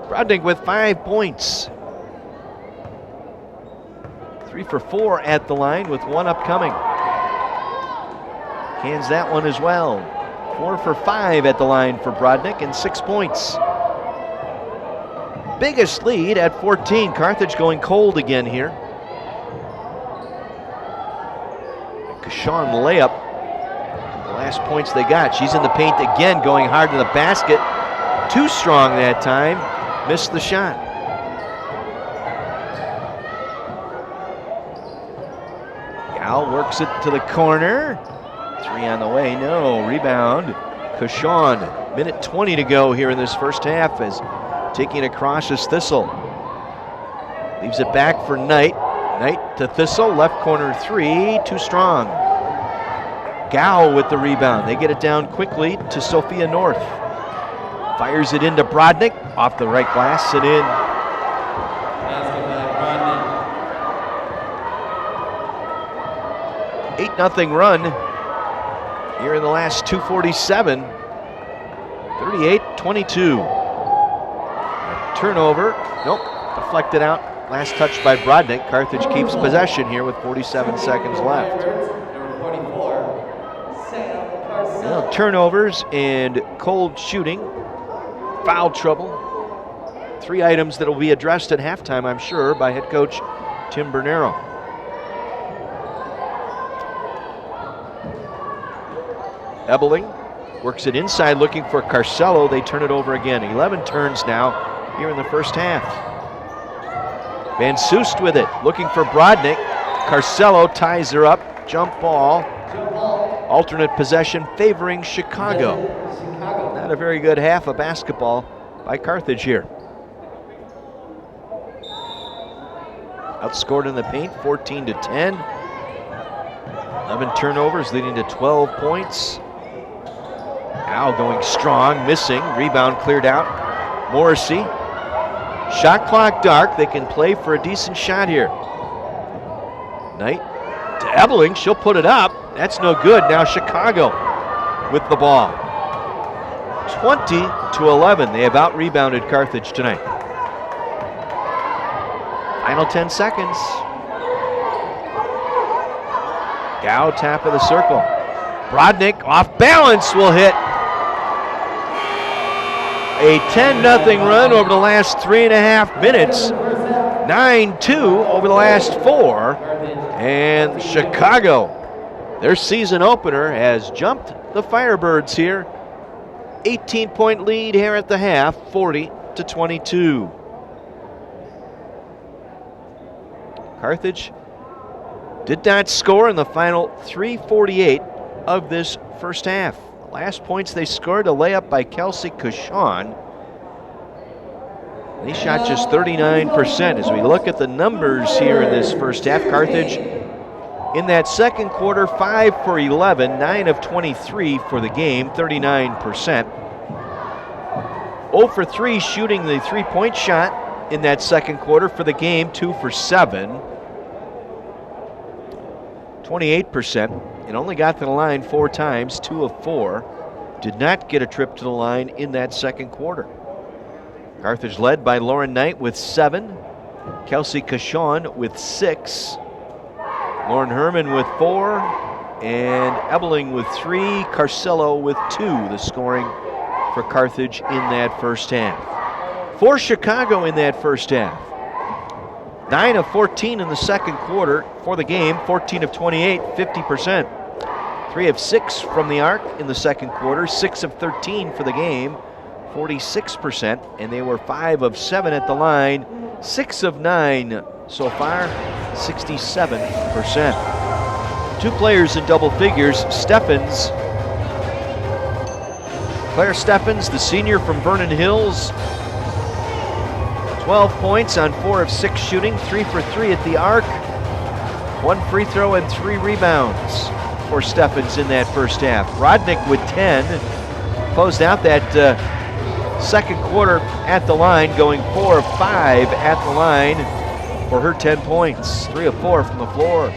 [SPEAKER 1] Brodnick with 5 points. 3 for 4 at the line with 1 upcoming. Cans that one as well. 4 for 5 at the line for Brodnick and 6 points. Biggest lead at 14. Carthage going cold again here. Kashawn layup. The last points they got. She's in the paint again, going hard to the basket. Too strong that time. Missed the shot. Gal works it to the corner. 3 on the way, no. Rebound, Kashawn. Minute 20 to go here in this first half as taking across is Thistle. Leaves it back for Knight. Knight to Thistle, left corner 3, too strong. Gow with the rebound. They get it down quickly to Sophia North. Fires it into Brodnick, off the right glass and in. 8-0 run here in the last 2:47. 38-22. turnover. Nope, deflected out. Last touch by Brodnick. Carthage keeps possession here with 47 seconds left. Well, turnovers and cold shooting, foul trouble. 3 items that will be addressed at halftime, I'm sure, by head coach Tim Bernero. Ebeling works it inside looking for Carcello. They turn it over again. 11 turns now here in the first half. Van Soest with it, looking for Brodnick. Carcello ties her up. Jump ball. Alternate possession favoring Chicago. Not a very good half of basketball by Carthage here. Outscored in the paint, 14-10. 11 turnovers leading to 12 points. Al going strong, missing. Rebound cleared out. Morrissey. Shot clock dark. They can play for a decent shot here. Knight to Ebeling. She'll put it up. That's no good. Now Chicago with the ball. 20-11. They have out-rebounded Carthage tonight. Final 10 seconds. Gow, top of the circle. Brodnick off balance will hit. A 10-0 run over the last 3.5 minutes. 9-2 over the last 4. And Chicago, their season opener, has jumped the Firebirds here. 18-point lead here at the half, 40-22. Carthage did not score in the final 3:48 of this first half. The last points they scored, a layup by Kelsey Cushon. They shot just 39%. As we look at the numbers here in this first half, Carthage in that second quarter, 5 for 11, 9 of 23 for the game, 39%. 0 for 3 shooting the three-point shot in that second quarter for the game, 2 for 7. 28%, and only got to the line 4 times, 2 of 4. Did not get a trip to the line in that second quarter. Carthage led by Lauren Knight with 7, Kelsey Cushon with 6, Lauren Herman with 4, and Ebeling with 3, Carcello with 2, the scoring for Carthage in that first half. For Chicago in that first half, 9 of 14 in the second quarter for the game, 14 of 28, 50%. 3 of 6 from the arc in the second quarter, 6 of 13 for the game, 46%. And they were 5 of 7 at the line, 6 of 9 so far, 67%. 2 players in double figures, Claire Steffens, the senior from Vernon Hills, 12 points on 4 of 6 shooting, 3 for 3 at the arc, 1 free throw and 3 rebounds for Steffens in that first half. Brodnick with 10, closed out that second quarter at the line, going 4 of 5 at the line for her 10 points, 3 of 4 from the floor.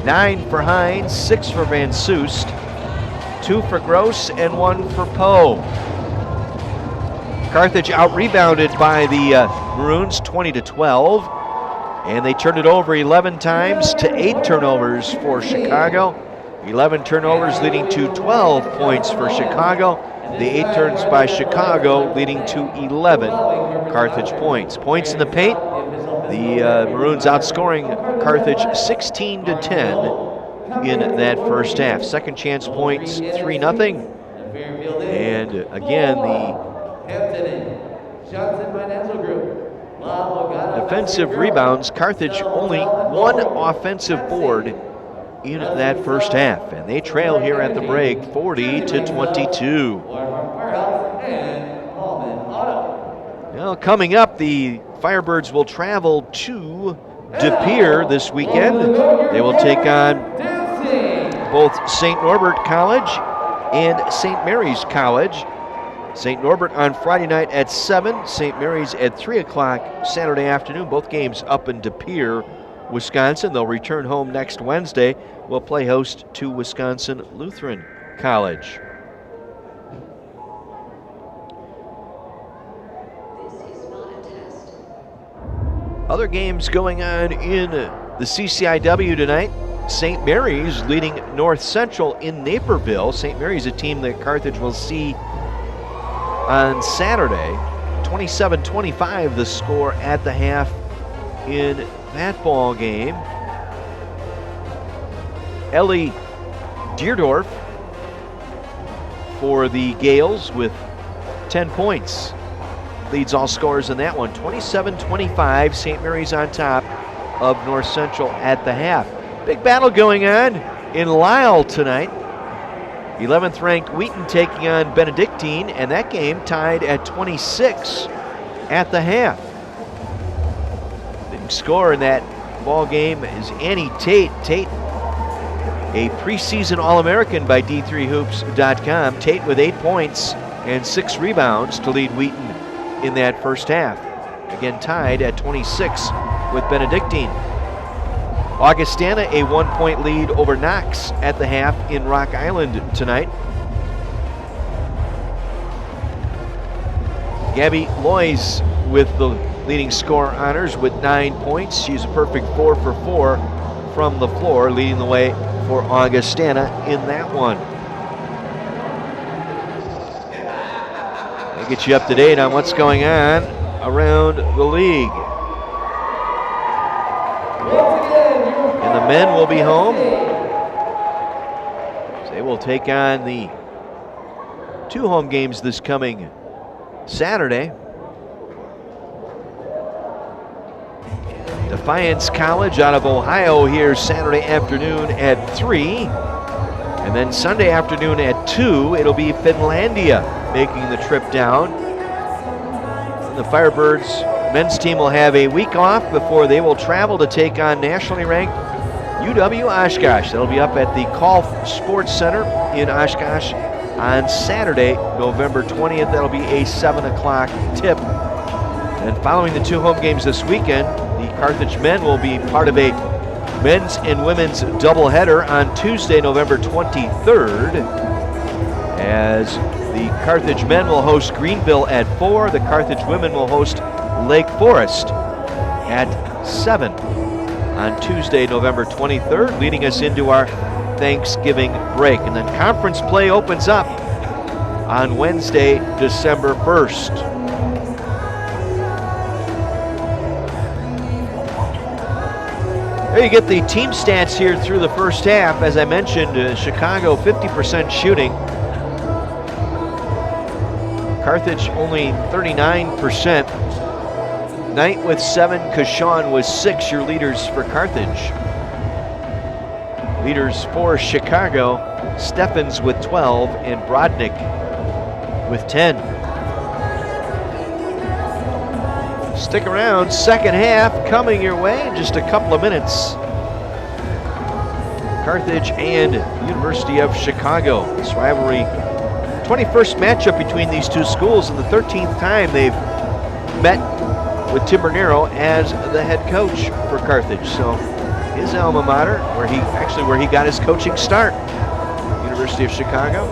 [SPEAKER 1] 9 for Hines, 6 for Van Soest, 2 for Gross, and 1 for Poe. Carthage out-rebounded by the Maroons 20-12, and they turned it over 11 times to 8 turnovers for Chicago. 11 turnovers leading to 12 points for Chicago. The 8 turns by Chicago leading to 11 Carthage points. Points in the paint, the Maroons outscoring Carthage 16-10 in that first half. Second chance points, 3-0. And again, the defensive rebounds, Carthage only 1 offensive board in that first half, and they trail here at the break 40-22. Now coming up, the Firebirds will travel to De Pere this weekend. They will take on both St. Norbert College and St. Mary's College. St. Norbert on Friday night at 7, St. Mary's at 3 o'clock Saturday afternoon. Both games up in De Pere, Wisconsin. They'll return home next Wednesday. Will play host to Wisconsin Lutheran College. Other games going on in the CCIW tonight. St. Mary's leading North Central in Naperville. St. Mary's a team that Carthage will see on Saturday. 27-25 the score at the half in that ball game. Ellie Deerdorf for the Gales with 10 points. Leads all scorers in that one. 27-25, St. Mary's on top of North Central at the half. Big battle going on in Lisle tonight. 11th ranked Wheaton taking on Benedictine, and that game tied at 26 at the half. Big score in that ball game is Annie Tate. Tate, a preseason All-American by D3Hoops.com. Tate with 8 points and 6 rebounds to lead Wheaton in that first half. Again tied at 26 with Benedictine. Augustana a 1-point lead over Knox at the half in Rock Island tonight. Gabby Loys with the leading score honors with 9 points. She's a perfect 4 for 4 from the floor, leading the way for Augustana in that one. I'll get you up to date on what's going on around the league. And the men will be home. They will take on the 2 home games this coming Saturday. Defiance College out of Ohio here Saturday afternoon at 3. And then Sunday afternoon at 2, it'll be Finlandia making the trip down. And the Firebirds men's team will have a week off before they will travel to take on nationally ranked UW Oshkosh. That'll be up at the Kolf Sports Center in Oshkosh on Saturday, November 20th. That'll be a 7 o'clock tip. And following the 2 home games this weekend, the Carthage men will be part of a men's and women's doubleheader on Tuesday, November 23rd, as the Carthage men will host Greenville at 4. The Carthage women will host Lake Forest at 7 on Tuesday, November 23rd, leading us into our Thanksgiving break. And then conference play opens up on Wednesday, December 1st. There you get the team stats here through the first half. As I mentioned, Chicago 50% shooting. Carthage only 39%. Knight with 7, Kashawn with 6, your leaders for Carthage. Leaders for Chicago, Steffens with 12 and Brodnick with 10. Stick around, second half coming your way in just a couple of minutes. Carthage and University of Chicago. This rivalry, 21st matchup between these two schools and the 13th time they've met with Tim Bernero as the head coach for Carthage. So his alma mater, where he got his coaching start, University of Chicago.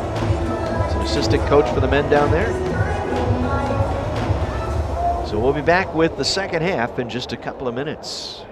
[SPEAKER 1] He's an assistant coach for the men down there. So we'll be back with the second half in just a couple of minutes.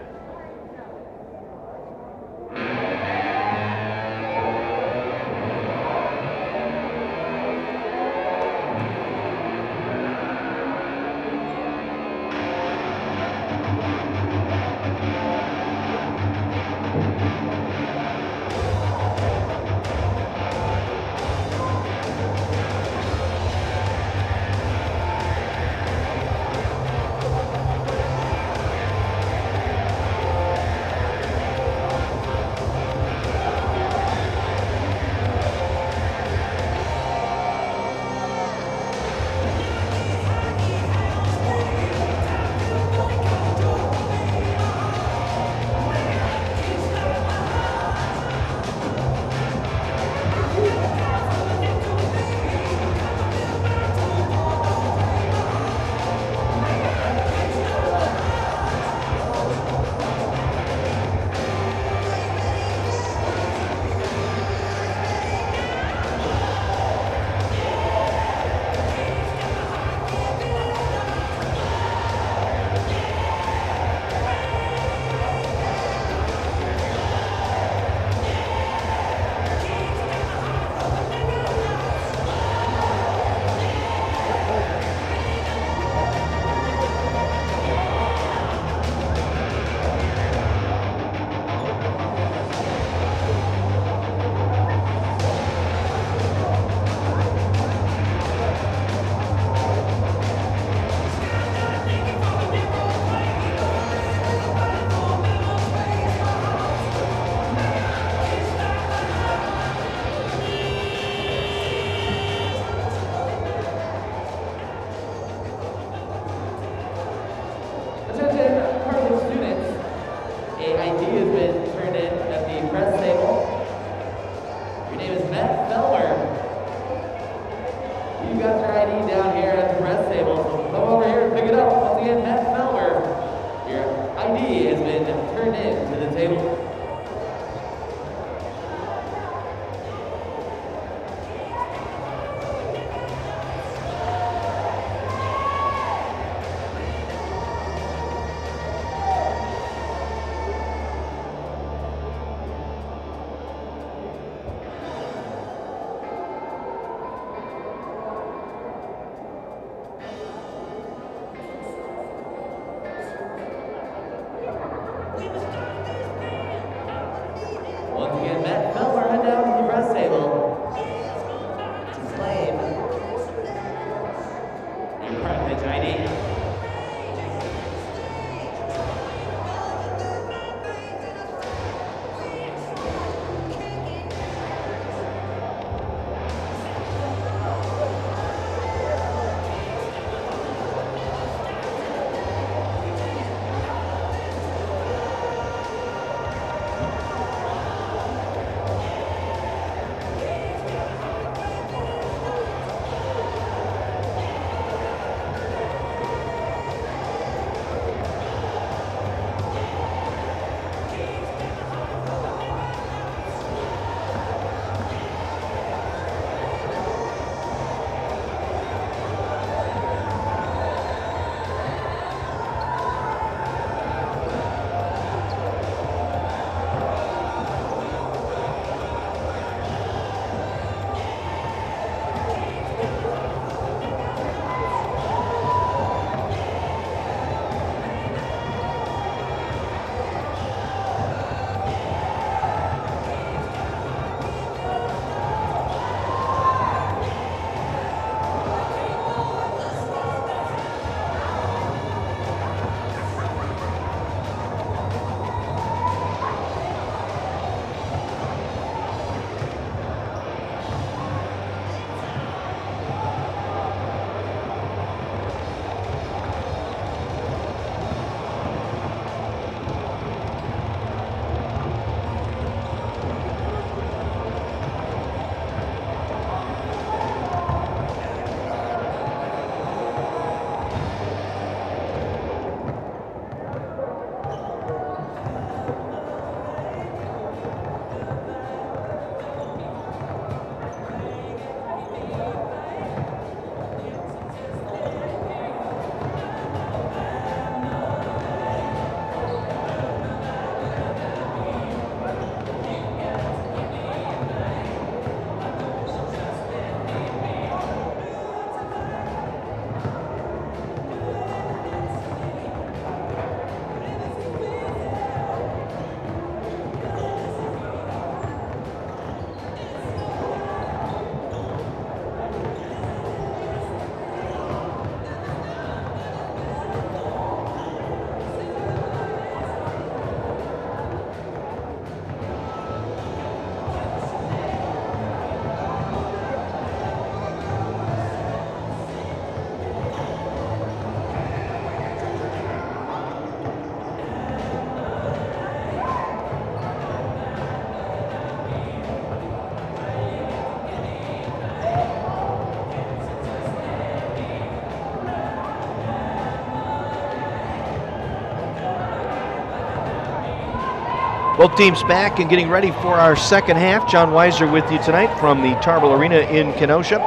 [SPEAKER 1] Both teams back and getting ready for our second half. John Weiser with you tonight from the Tarble Arena in Kenosha.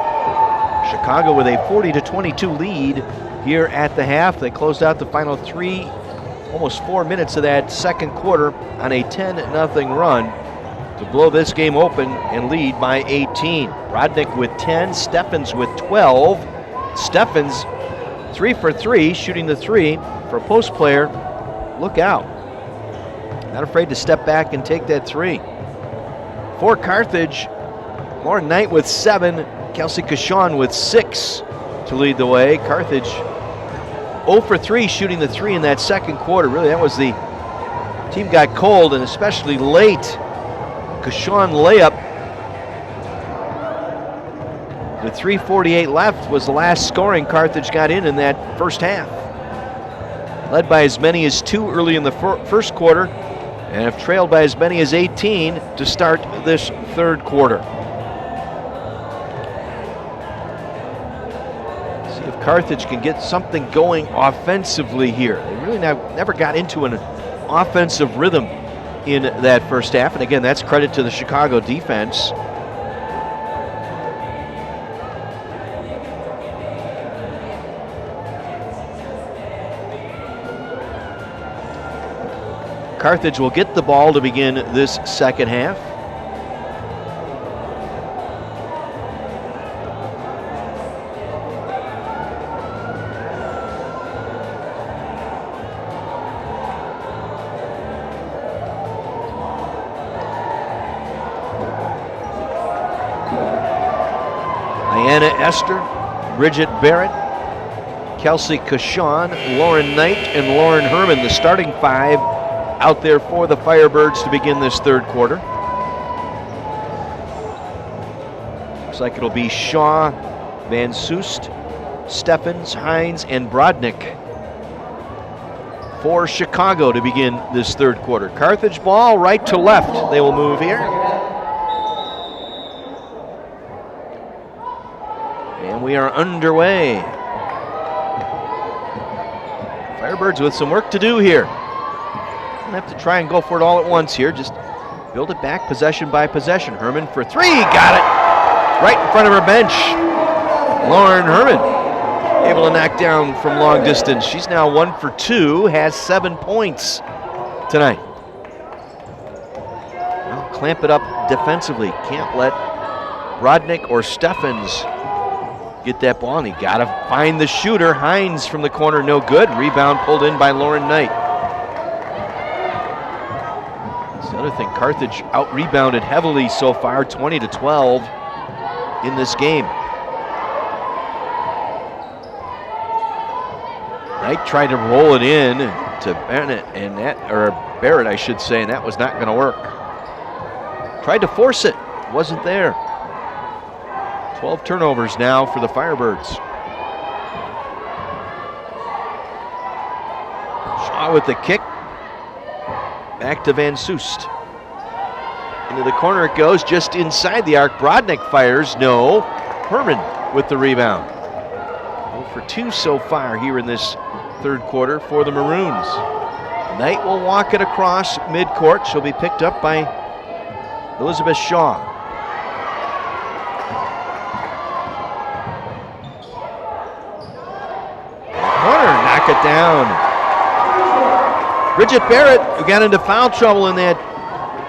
[SPEAKER 1] Chicago with a 40-22 lead here at the half. They closed out the final almost 4 minutes of that second quarter on a 10-0 run to blow this game open and lead by 18. Brodnick with 10, Steffens with 12. Steffens 3 for 3, shooting the 3 for a post player. Look out. Not afraid to step back and take that 3. For Carthage, Lauren Knight with 7, Kelsey Cashon with 6 to lead the way. Carthage 0 for 3 shooting the 3 in that second quarter. Really, that was the team got cold, and especially late. Cashon layup with 3:48 left was the last scoring Carthage got in that first half. Led by as many as 2 early in the first quarter, and have trailed by as many as 18 to start this third quarter. See if Carthage can get something going offensively here. They really never got into an offensive rhythm in that first half, and again, that's credit to the Chicago defense. Carthage will get the ball to begin this second half. Diana Esther, Bridget Barrett, Kelsey Cashon, Lauren Knight, and Lauren Herman, the starting 5 out there for the Firebirds to begin this third quarter. Looks like it'll be Shaw, Van Soest, Steffens, Hines, and Brodnick for Chicago to begin this third quarter. Carthage ball right to left. They will move here. And we are underway. Firebirds with some work to do here. Have to try and go for it all at once here. Just build it back possession by possession. Herman for 3, got it right in front of her bench. Lauren Herman able to knock down from long distance. She's now 1 for 2, has 7 points tonight. Well, clamp it up defensively. Can't let Brodnick or Steffens get that ball, and he got to find the shooter. Hines from the corner, no good. Rebound pulled in by Lauren Knight. The other thing, Carthage out-rebounded heavily so far, 20-12 in this game. Knight tried to roll it in to Bennett, and Barrett, I should say, and that was not going to work. Tried to force it, wasn't there. 12 turnovers now for the Firebirds. Shaw with the kick. Back to Van Soest. Into the corner it goes, just inside the arc. Brodnick fires, no. Herman with the rebound. 0 for 2 so far here in this third quarter for the Maroons. Knight will walk it across midcourt. She'll be picked up by Elizabeth Shaw. Corner, knock it down. Bridget Barrett, who got into foul trouble in that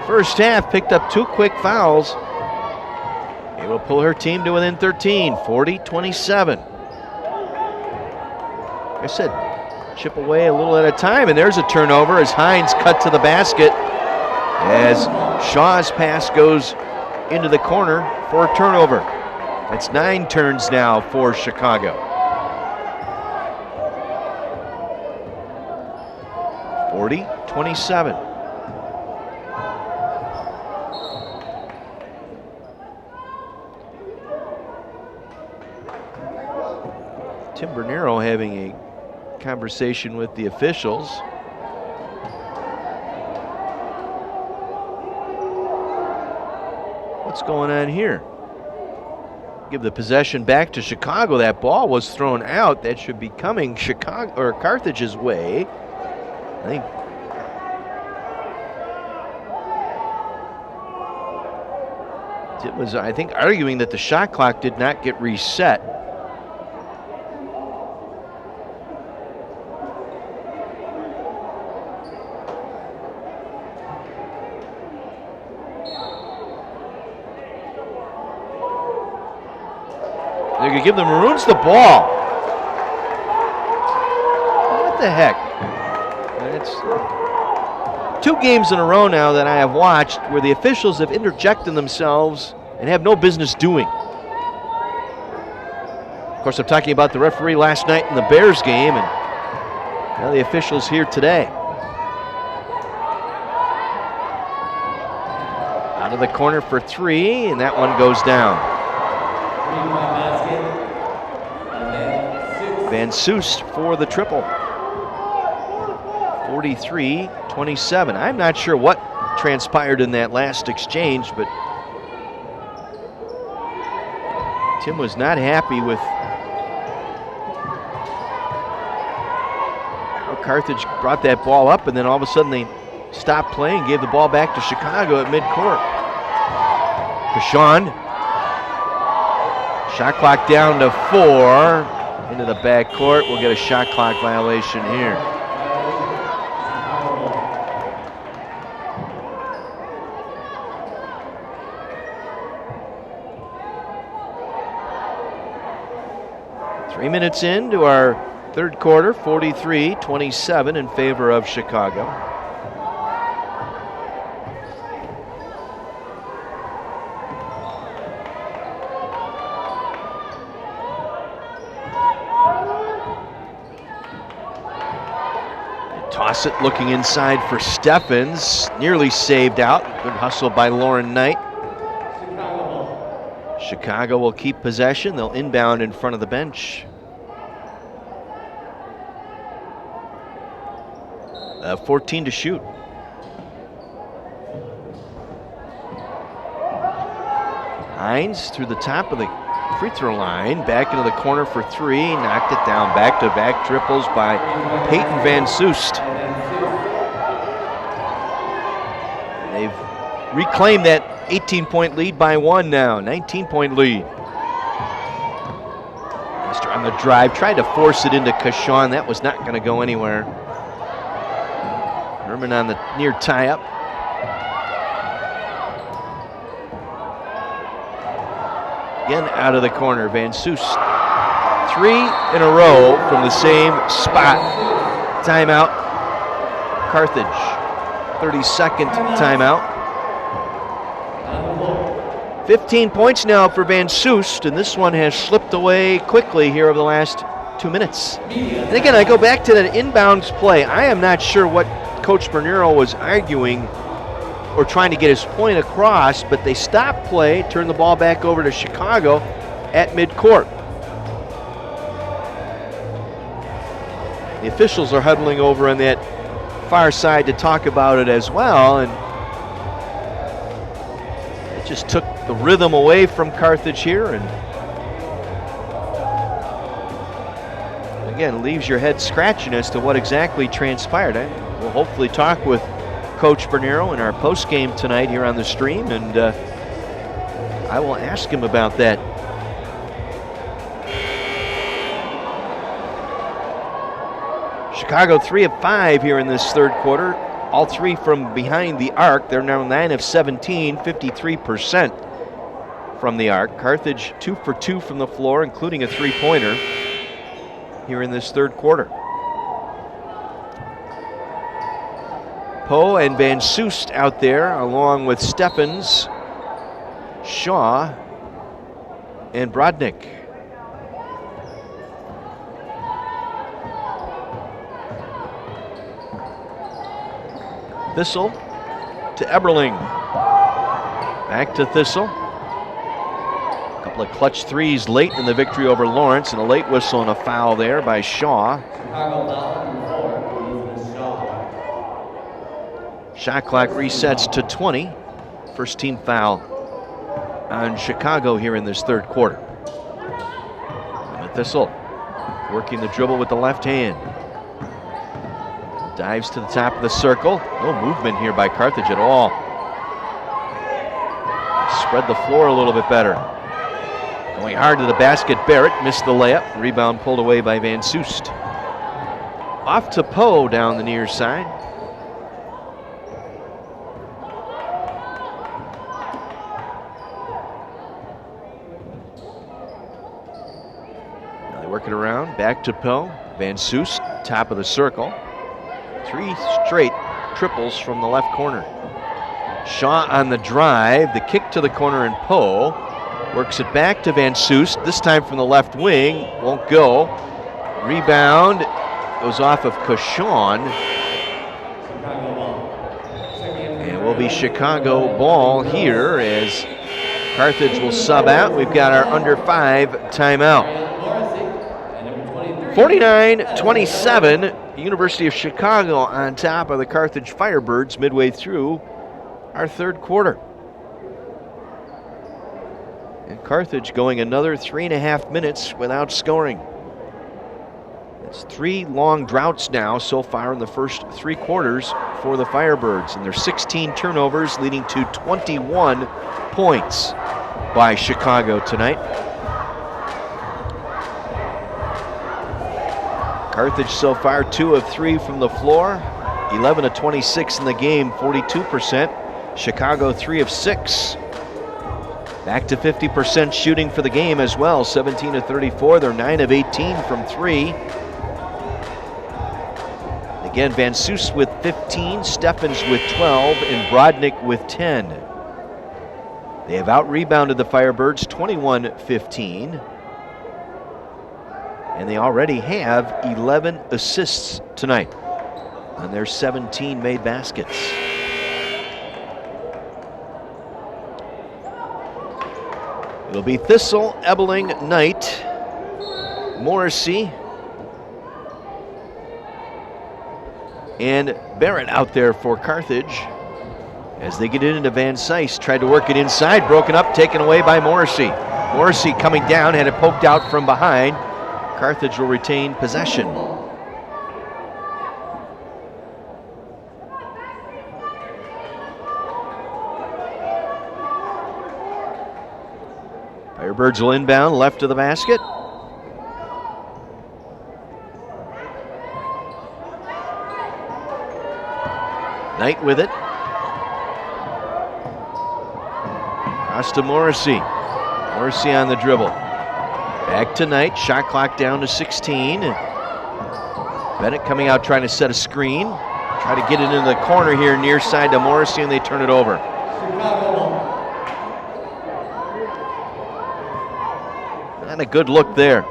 [SPEAKER 1] first half, picked up 2 quick fouls. It will pull her team to within 13, 40-27. Like I said, chip away a little at a time, and there's a turnover as Hines cut to the basket as Shaw's pass goes into the corner for a turnover. That's 9 turns now for Chicago. 40-27. Tim Bernero having a conversation with the officials. What's going on here? Give the possession back to Chicago. That ball was thrown out. That should be coming Chicago or Carthage's way. I think Tim was, I think, arguing that the shot clock did not get reset. They're going to give the Maroons the ball. What the heck? It's 2 games in a row now that I have watched where the officials have interjected themselves and have no business doing. Of course, I'm talking about the referee last night in the Bears game, and now the officials here today. Out of the corner for 3, and that one goes down. Van Soest for the triple. 43-27. I'm not sure what transpired in that last exchange, but Tim was not happy with how Carthage brought that ball up, and then all of a sudden they stopped playing, gave the ball back to Chicago at midcourt. Kashawn. Shot clock down to 4. Into the backcourt. We'll get a shot clock violation here. Three minutes into our third quarter, 43-27 in favor of Chicago. Toss it, looking inside for Steffens. Nearly saved out. Good hustle by Lauren Knight. Chicago will keep possession. They'll inbound in front of the bench. 14 to shoot. Hines through the top of the free throw line, back into the corner for 3, knocked it down. Back-to-back triples by Peyton Van Soest. They've reclaimed that 18-point lead by 1 now, 19-point lead. Weiser on the drive, tried to force it into Kashawn. That was not going to go anywhere. Herman on the near tie-up. Again out of the corner, Van Soest. 3 in a row from the same spot. Timeout, Carthage. 32nd timeout. 15 points now for Van Soest, and this one has slipped away quickly here over the last 2 minutes. And again, I go back to that inbounds play. I am not sure what Coach Bernero was arguing or trying to get his point across, but they stopped play, turned the ball back over to Chicago at midcourt. The officials are huddling over on that far side to talk about it as well, and it just took the rhythm away from Carthage here, and again, leaves your head scratching as to what exactly transpired. We'll hopefully talk with Coach Bernero in our post game tonight here on the stream, and I will ask him about that. Chicago 3 of 5 here in this third quarter, all 3 from behind the arc. They're now 9 of 17, 53% from the arc. Carthage 2 for 2 from the floor, including a 3-pointer here in this third quarter. Poe and Van Soest out there, along with Steffens, Shaw, and Brodnick. Thistle to Eberling. Back to Thistle. A couple of clutch threes late in the victory over Lawrence, and a late whistle and a foul there by Shaw. Shot clock resets to 20. First team foul on Chicago here in this third quarter. And Thistle working the dribble with the left hand. Dives to the top of the circle. No movement here by Carthage at all. spread the floor a little bit better. Going hard to the basket, Barrett missed the layup. Rebound pulled away by Van Soest. Off to Poe down the near side. Now they work it around, back to Poe. Van Soest, top of the circle. 3 straight triples from the left corner. Shaw on the drive, the kick to the corner, and Poe works it back to Van Soest, this time from the left wing, won't go. Rebound goes off of Cauchon. And will be Chicago ball here as Carthage will sub out. We've got our under 5 timeout. 49-27, University of Chicago on top of the Carthage Firebirds midway through our third quarter. And Carthage going another 3.5 minutes without scoring. It's 3 long droughts now so far in the first 3 quarters for the Firebirds, and their 16 turnovers leading to 21 points by Chicago tonight. Carthage so far 2 of 3 from the floor, 11 of 26 in the game, 42%. Chicago 3 of 6. Back to 50% shooting for the game as well, 17 of 34. They're 9 of 18 from 3. Again, Van Soest with 15, Steffens with 12, and Brodnick with 10. They have out-rebounded the Firebirds 21-15. And they already have 11 assists tonight on their 17 made baskets. It'll be Thistle, Ebeling, Knight, Morrissey, and Barrett out there for Carthage as they get it into Van Cise. Tried to work it inside, broken up, taken away by Morrissey. Morrissey coming down, had it poked out from behind. Carthage will retain possession. Firebirds will inbound left of the basket. Knight with it. Cross to Morrissey. Morrissey on the dribble. Back to Knight, shot clock down to 16. Bennett coming out trying to set a screen. Try to get it into the corner here near side to Morrissey, and they turn it over. And a good look there.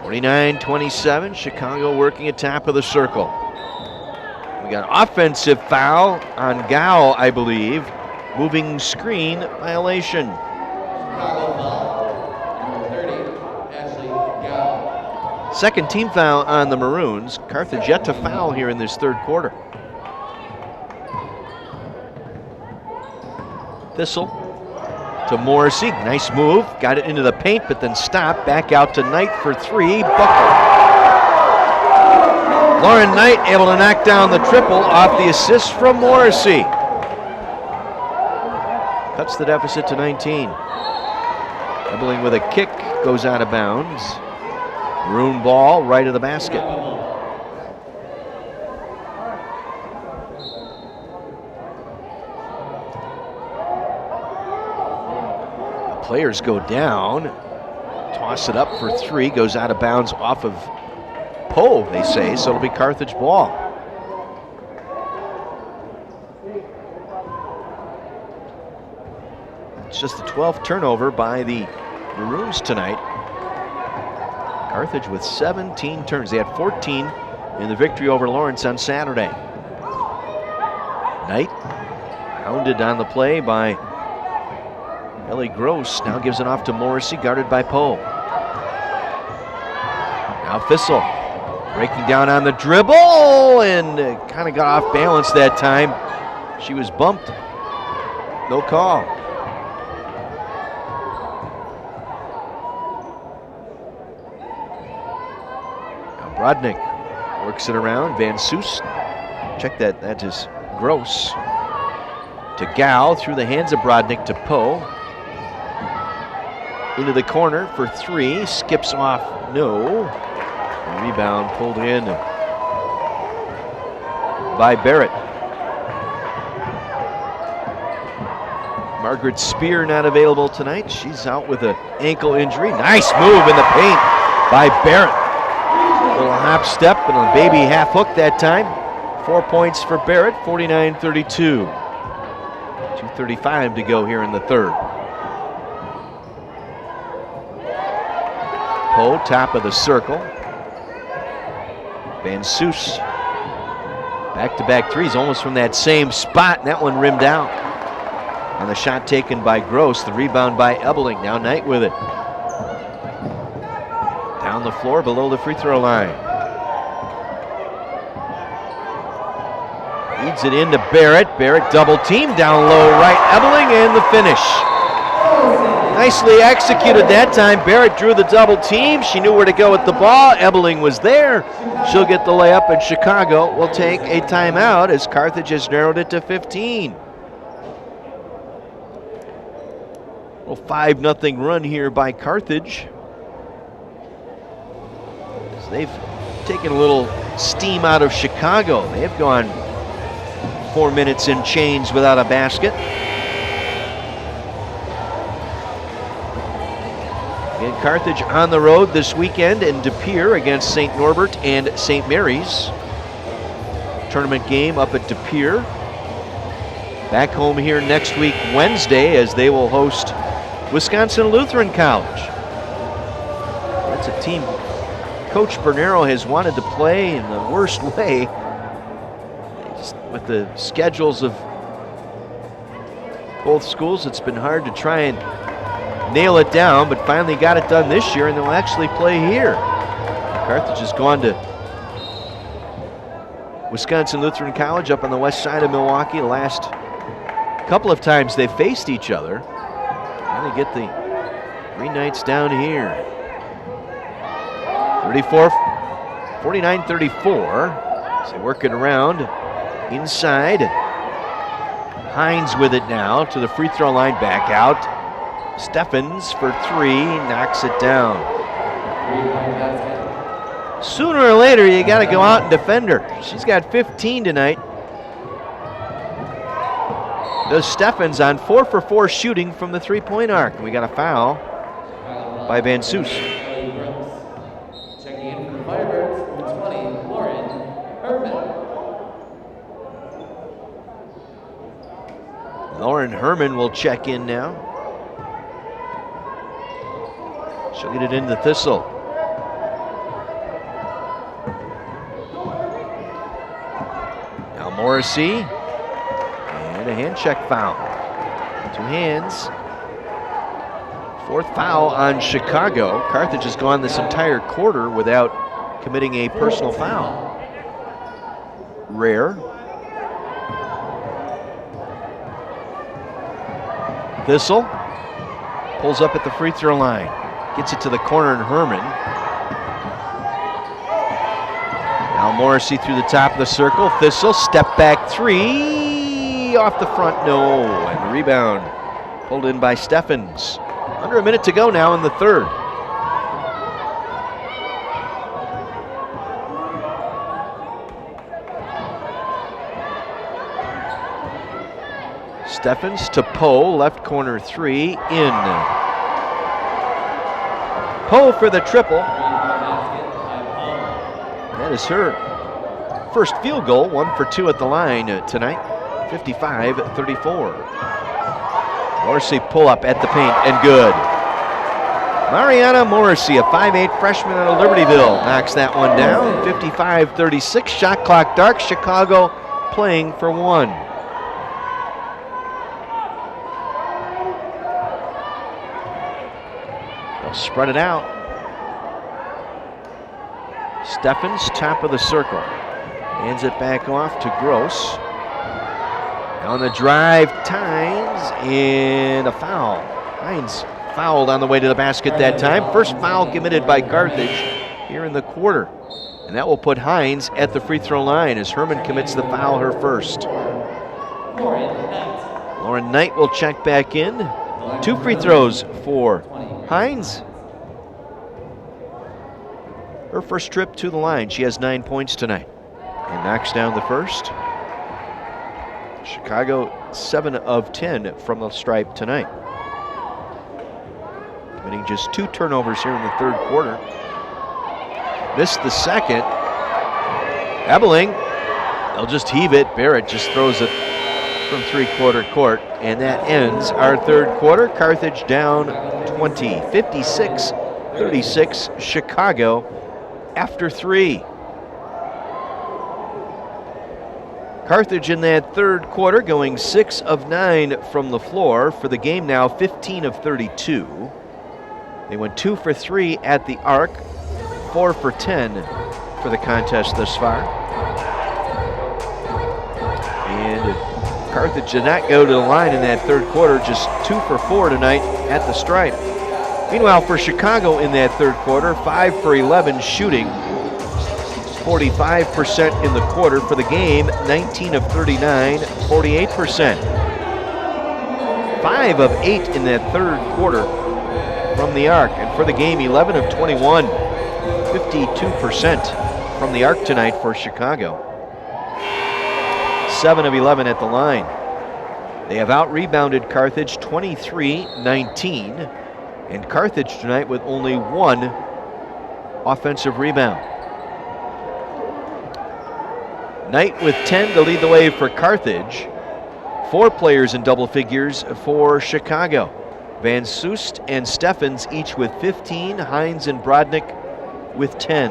[SPEAKER 1] (49-27), Chicago working at top of the circle. We got an offensive foul on Gao, I believe. Moving screen violation. Second team foul on the Maroons. Carthage yet to foul here in this third quarter. Thistle to Morrissey. Nice move. Got it into the paint, but then stopped. Back out to Knight for 3. Buckle. Lauren Knight able to knock down the triple off the assist from Morrissey. Cuts the deficit to 19. Ebeling with a kick, goes out of bounds. Maroon ball right of the basket. The players go down. Toss it up for 3, goes out of bounds off of Poe, they say, so it'll be Carthage ball. It's just the 12th turnover by the Maroons tonight. Carthage with 17 turns. They had 14 in the victory over Lawrence on Saturday. Knight, hounded on the play by Ellie Gross, now gives it off to Morrissey, guarded by Poe. Now Thistle. Breaking down on the dribble and kind of got off balance that time. She was bumped. No call. Now Brodnick Works it around. Van Soest. Check that. That is Gross. To Gao through the hands of Brodnick to Poe. Into the corner for three. Skips off. No. Rebound pulled in by Barrett. Margaret Spear not available tonight. She's out with an ankle injury. Nice move in the paint by Barrett. Little hop step and a baby half hook that time. 4 points for Barrett, 49-32. 2:35 to go here in the third. Poe, top of the circle. Van Soest. Back-to-back threes, almost from that same spot, and that one rimmed out. And the shot taken by Gross, the rebound by Ebeling. Now Knight with it. Down the floor, below the free throw line. Leads it into Barrett. Barrett double team down low right. Ebeling and the finish. Nicely executed that time. Barrett drew the double team. She knew where to go with the ball. Ebeling was there. She'll get the layup, and Chicago will take a timeout as Carthage has narrowed it to 15. Well, 5-0 run here by Carthage. So they've taken a little steam out of Chicago. They've gone 4 minutes and change without a basket. And Carthage on the road this weekend in De Pere against St. Norbert and St. Mary's. Tournament game up at De Pere. Back home here next week, Wednesday, as they will host Wisconsin Lutheran College. That's a team Coach Bernero has wanted to play in the worst way. Just with the schedules of both schools, it's been hard to try and nail it down, but finally got it done this year, and they'll actually play here. Carthage has gone to Wisconsin Lutheran College up on the west side of Milwaukee. The last couple of times they faced each other. And they get the Green Knights down here. 49-34. So they work it around inside. Hines with it now to the free throw line, back out. Steffens for three, knocks it down. Sooner or later, you got to go out and defend her. She's got 15 tonight. Does Steffens on 4 for 4 shooting from the three-point arc. And we got a foul by Van Soest.
[SPEAKER 2] Checking in for the Firebirds, number 20, Lauren Herman.
[SPEAKER 1] Lauren Herman will check in now. She'll get it into Thistle. Now Morrissey. And a hand check foul. 2 hands. 4th foul on Chicago. Carthage has gone this entire quarter without committing a personal foul. Rare. Thistle pulls up at the free throw line. Gets it to the corner and Herman. Now Morrissey through the top of the circle. Thistle, step back three. Off the front, no. And the rebound pulled in by Steffens. Under a minute to go now in the third. Steffens to Poe, left corner three, in. Poe for the triple. That is her first field goal, 1 for 2 at the line tonight, 55-34. Morrissey pull up at the paint and good. Mariana Morrissey, a 5'8" freshman out of Libertyville, knocks that one down, 55-36. Shot clock dark, Chicago playing for 1. They'll spread it out. Steffens, top of the circle. Hands it back off to Gross. On the drive, Tynes, and a foul. Tynes fouled on the way to the basket that time. First foul committed by Carthage here in the quarter. And that will put Hines at the free throw line as Herman commits the foul, her first. Lauren Knight will check back in. 2 free throws for Hines. Her first trip to the line. She has 9 points tonight and knocks down the first. Chicago 7 of 10 from the stripe tonight. Committing just 2 turnovers here in the third quarter. Missed the second. Ebeling, they'll just heave it. Barrett just throws it from 3-quarter court, and that ends our third quarter. Carthage down 20, 56-36, Chicago after 3. Carthage in that third quarter going 6 of 9 from the floor. For the game now, 15 of 32. They went 2 for 3 at the arc, 4 for 10 for the contest thus far. And Carthage did not go to the line in that third quarter, just 2 for 4 tonight at the stripe. Meanwhile, for Chicago in that third quarter, 5 for 11 shooting, 45% in the quarter. For the game, 19 of 39, 48%. 5 of 8 in that third quarter from the arc. And for the game, 11 of 21, 52% from the arc tonight for Chicago. 7 of 11 at the line. They have out-rebounded Carthage 23-19, and Carthage tonight with only 1 offensive rebound. Knight with 10 to lead the way for Carthage. 4 players in double figures for Chicago. Van Soest and Steffens each with 15, Hines and Brodnick with 10.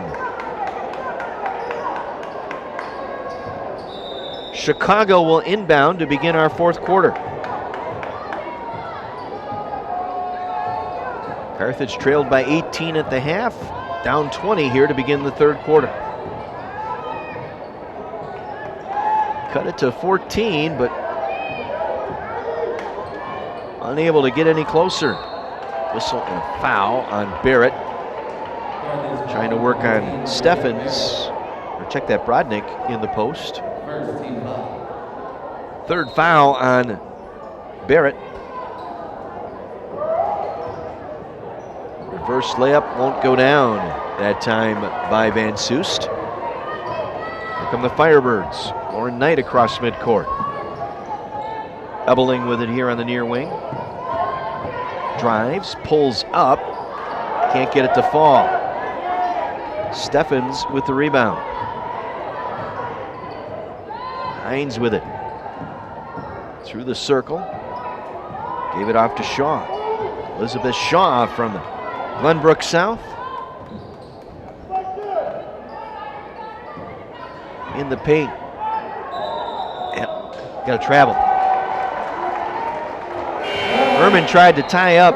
[SPEAKER 1] Chicago will inbound to begin our fourth quarter. Carthage trailed by 18 at the half, down 20 here to begin the third quarter. Cut it to 14, but unable to get any closer. Whistle and a foul on Barrett. Trying to work on Steffens, or check that Brodnick in the post. Third foul on Barrett. Reverse layup won't go down that time by Van Soest. Here come the Firebirds. Lauren Knight across midcourt. Ebeling with it here on the near wing. Drives, pulls up, can't get it to fall. Steffens with the rebound. Hines with it. Through the circle. Gave it off to Shaw. Elizabeth Shaw from Glenbrook South. In the paint. Yep, got to travel. Herman tried to tie up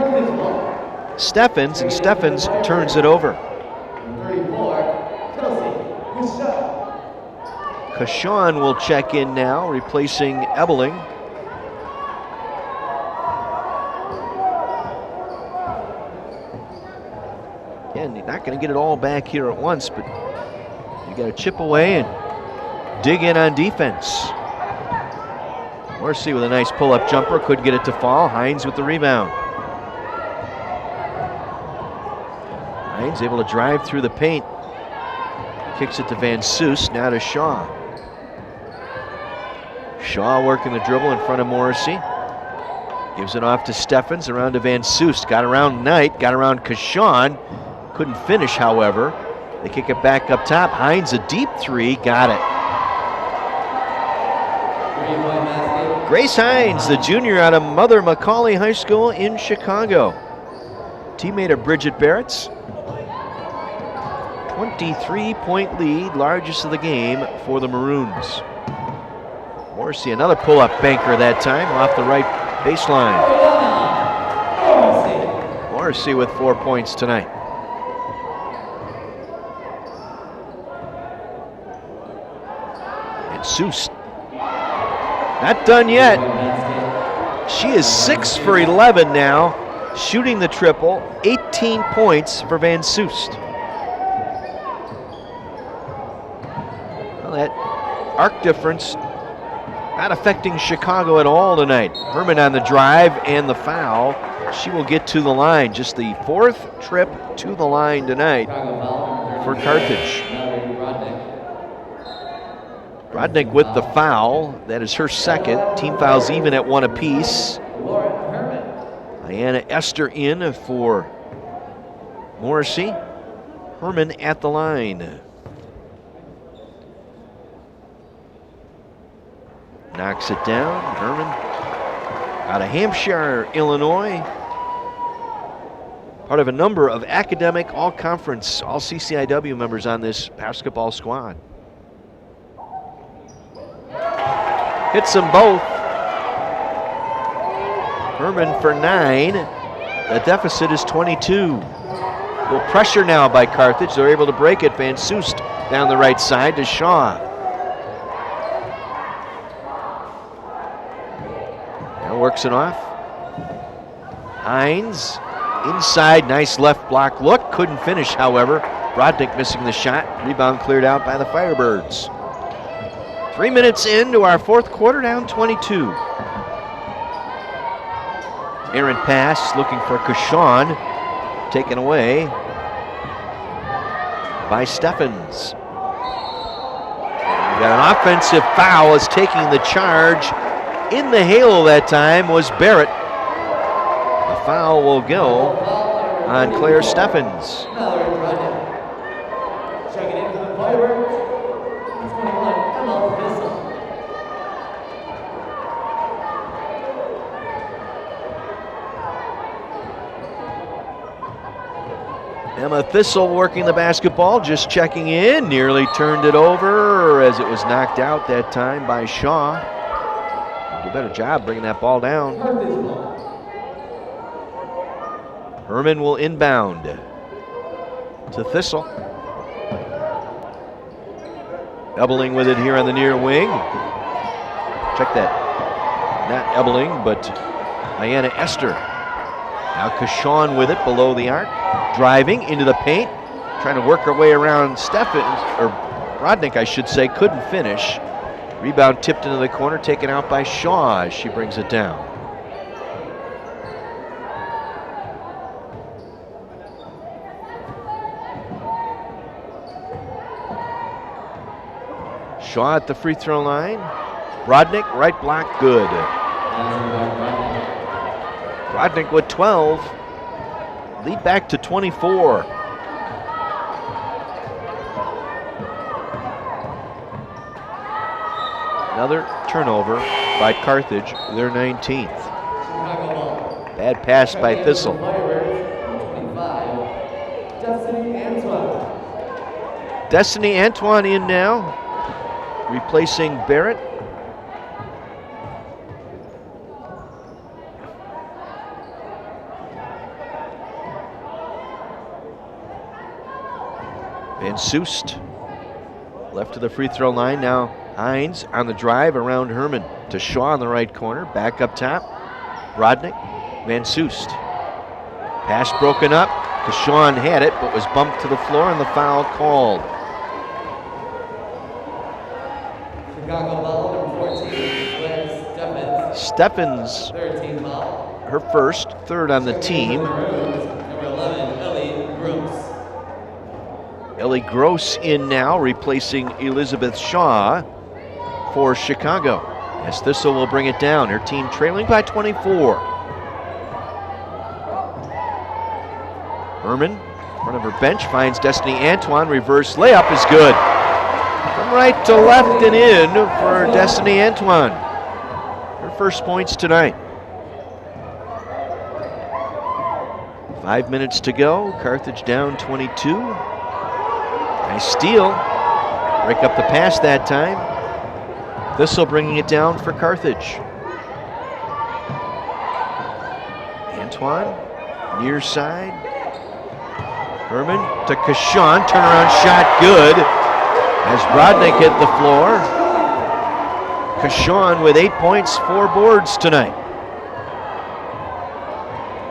[SPEAKER 1] Steffens, and Steffens turns it over. Kashawn will check in now, replacing Ebeling. Again, you're not going to get it all back here at once, but you got to chip away and dig in on defense. Morrissey with a nice pull-up jumper, could get it to fall. Hines with the rebound. Hines able to drive through the paint. Kicks it to Van Soest, now to Shaw. Shaw working the dribble in front of Morrissey. Gives it off to Steffens, around to Van Soest. Got around Knight, got around Kashawn. Couldn't finish, however. They kick it back up top. Hines a deep 3, got it. Grace Hines, the junior out of Mother McCauley High School in Chicago. Teammate of Bridget Barrett's. 23-point lead, largest of the game for the Maroons. Morrissey, another pull-up banker that time off the right baseline. Morrissey with 4 points tonight. And Soest, not done yet. She is 6 for 11 now, shooting the triple, 18 points for Van Soest. Well, that arc difference not affecting Chicago at all tonight. Herman on the drive and the foul. She will get to the line. Just the 4th trip to the line tonight for Carthage. Rodnick with the foul. That is her 2nd. Team fouls even at 1 apiece. Diana Esther in for Morrissey. Herman at the line. Knocks it down. Herman out of Hampshire, Illinois. Part of a number of academic, all-conference, all CCIW members on this basketball squad. Hits them both. Herman for 9. The deficit is 22. Little pressure now by Carthage. They're able to break it. Van Soest down the right side to Shaw. Now works it off. Hines inside. Nice left block look. Couldn't finish, however. Rodnick missing the shot. Rebound cleared out by the Firebirds. 3 minutes into our 4th quarter, down 22. Errant pass, looking for Kashawn. Taken away by Steffens. Got an offensive foul, is taking the charge. In the halo that time was Barrett. The foul will go on Claire Steffens.
[SPEAKER 2] Checking in for the Firebirds, 21, Emma Thistle.
[SPEAKER 1] Emma Thistle working the basketball, just checking in, nearly turned it over as it was knocked out that time by Shaw. Did a better job bringing that ball down. Herman will inbound to Thistle. Ebeling with it here on the near wing. Check that. Not Ebeling, but Diana Esther. Now Kashawn with it below the arc. Driving into the paint. Trying to work her way around Steffens, or Rodnick, I should say, couldn't finish. Rebound tipped into the corner, taken out by Shaw as she brings it down. Shaw at the free throw line. Rodnick, right block, good. Rodnick with 12. Lead back to 24. Another turnover by Carthage, their 19th. Bad pass by Thistle. Destiny Antoine in now, replacing Barrett. Van Soest left to the free throw line now. Hines on the drive around Herman to Shaw in the right corner. Back up top. Rodnick, Van Soest. Pass broken up. Kashawn had it but was bumped to the floor and the foul called.
[SPEAKER 2] Chicago foul number 14, Claire Steffens.
[SPEAKER 1] Steffens,
[SPEAKER 2] Third team foul.
[SPEAKER 1] her first, 3rd on the team.
[SPEAKER 2] Number 11, Ellie Gross.
[SPEAKER 1] Ellie Gross in now, replacing Elizabeth Shaw for Chicago. As Thistle will bring it down. Her team trailing by 24. Herman, in front of her bench, finds Destiny Antoine. Reverse layup is good. From right to left and in for Destiny Antoine. Her first points tonight. 5 minutes to go. Carthage down 22. Nice steal. Break up the pass that time. Thistle bringing it down for Carthage. Antoine, near side. Herman to Kashawn. Turnaround shot good. As Rodnick hit the floor. Kashawn with 8 points, 4 boards tonight.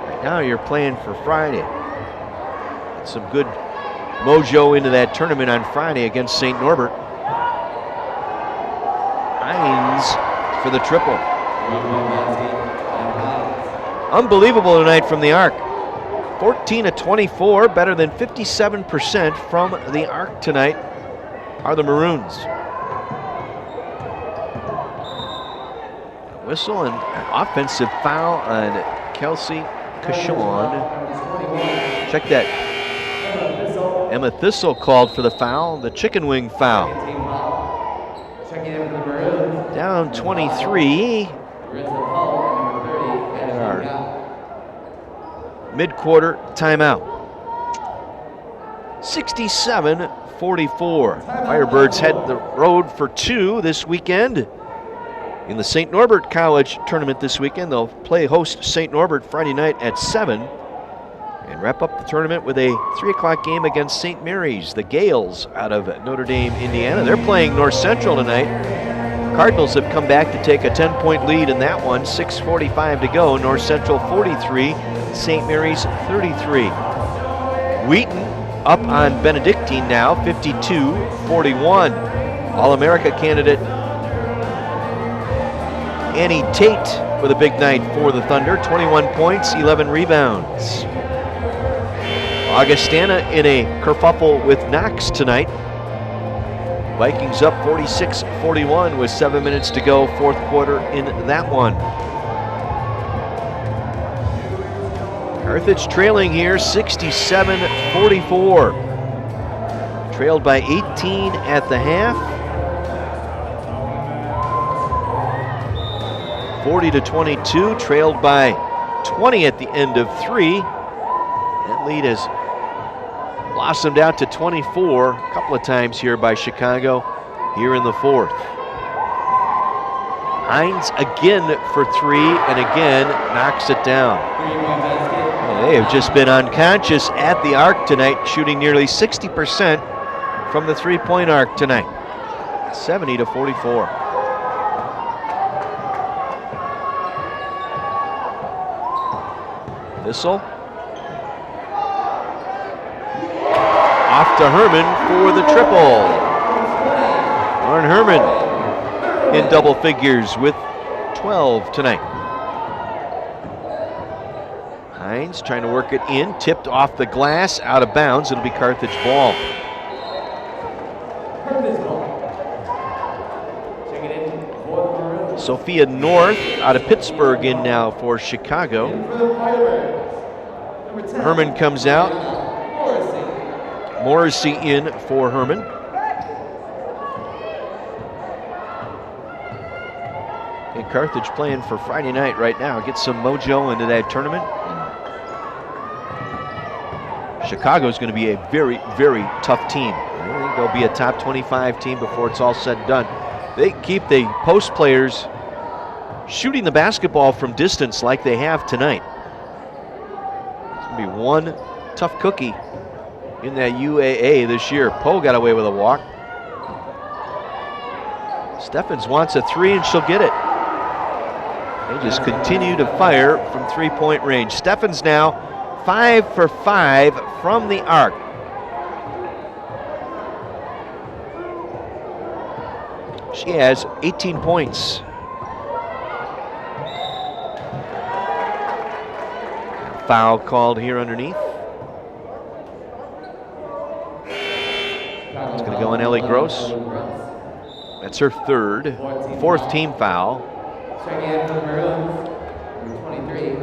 [SPEAKER 1] Right now you're playing for Friday. Get some good mojo into that tournament on Friday against St. Norbert. Hines for the triple. Unbelievable tonight from the arc. 14 of 24, better than 57% from the arc tonight are the Maroons. Whistle and offensive foul on Kelsey Kashon. Check that. Emma Thistle called for the foul, the chicken wing foul. Down 23. Mid-quarter timeout. 67-44. Firebirds head the road for 2 this weekend. In the St. Norbert College tournament this weekend, they'll play host St. Norbert Friday night at 7 and wrap up the tournament with a 3 o'clock game against St. Mary's, the Gales out of Notre Dame, Indiana. They're playing North Central tonight. Cardinals have come back to take a 10-point lead in that one. 6:45 to go. North Central 43, St. Mary's 33. Wheaton up on Benedictine now, 52-41. All-America candidate Annie Tate with a big night for the Thunder. 21 points, 11 rebounds. Augustana in a kerfuffle with Knox tonight. Vikings up 46-41 with 7 minutes to go, 4th quarter in that one. Carthage trailing here, 67-44. Trailed by 18 at the half. 40-22, trailed by 20 at the end of 3. That lead has blossomed out to 24 a couple of times here by Chicago here in the 4th. Hines again for 3 and again knocks it down. Well, they have just been unconscious at the arc tonight, shooting nearly 60% from the 3-point arc tonight. 70-44. Thistle. Off to Herman for the triple. Lauren Herman in double figures with 12 tonight. Hines trying to work it in, tipped off the glass, out of bounds. It'll be Carthage ball. Sophia North out of Pittsburgh in now for Chicago. Herman comes out. Morrissey in for Herman. And Carthage playing for Friday night right now. Get some mojo into that tournament. Chicago's going to be a very, very tough team. I think they'll be a top 25 team before it's all said and done. They keep the post players shooting the basketball from distance like they have tonight. It's going to be one tough cookie in that UAA this year. Poe got away with a walk. Steffens wants a 3 and she'll get it. They just continue to fire from 3-point range. Steffens now 5 for 5 from the arc. She has 18 points. Foul called here underneath. It's going to go on Ellie Gross. That's her 3rd, 4th team foul.
[SPEAKER 2] Checking in for the Maroons, number 23,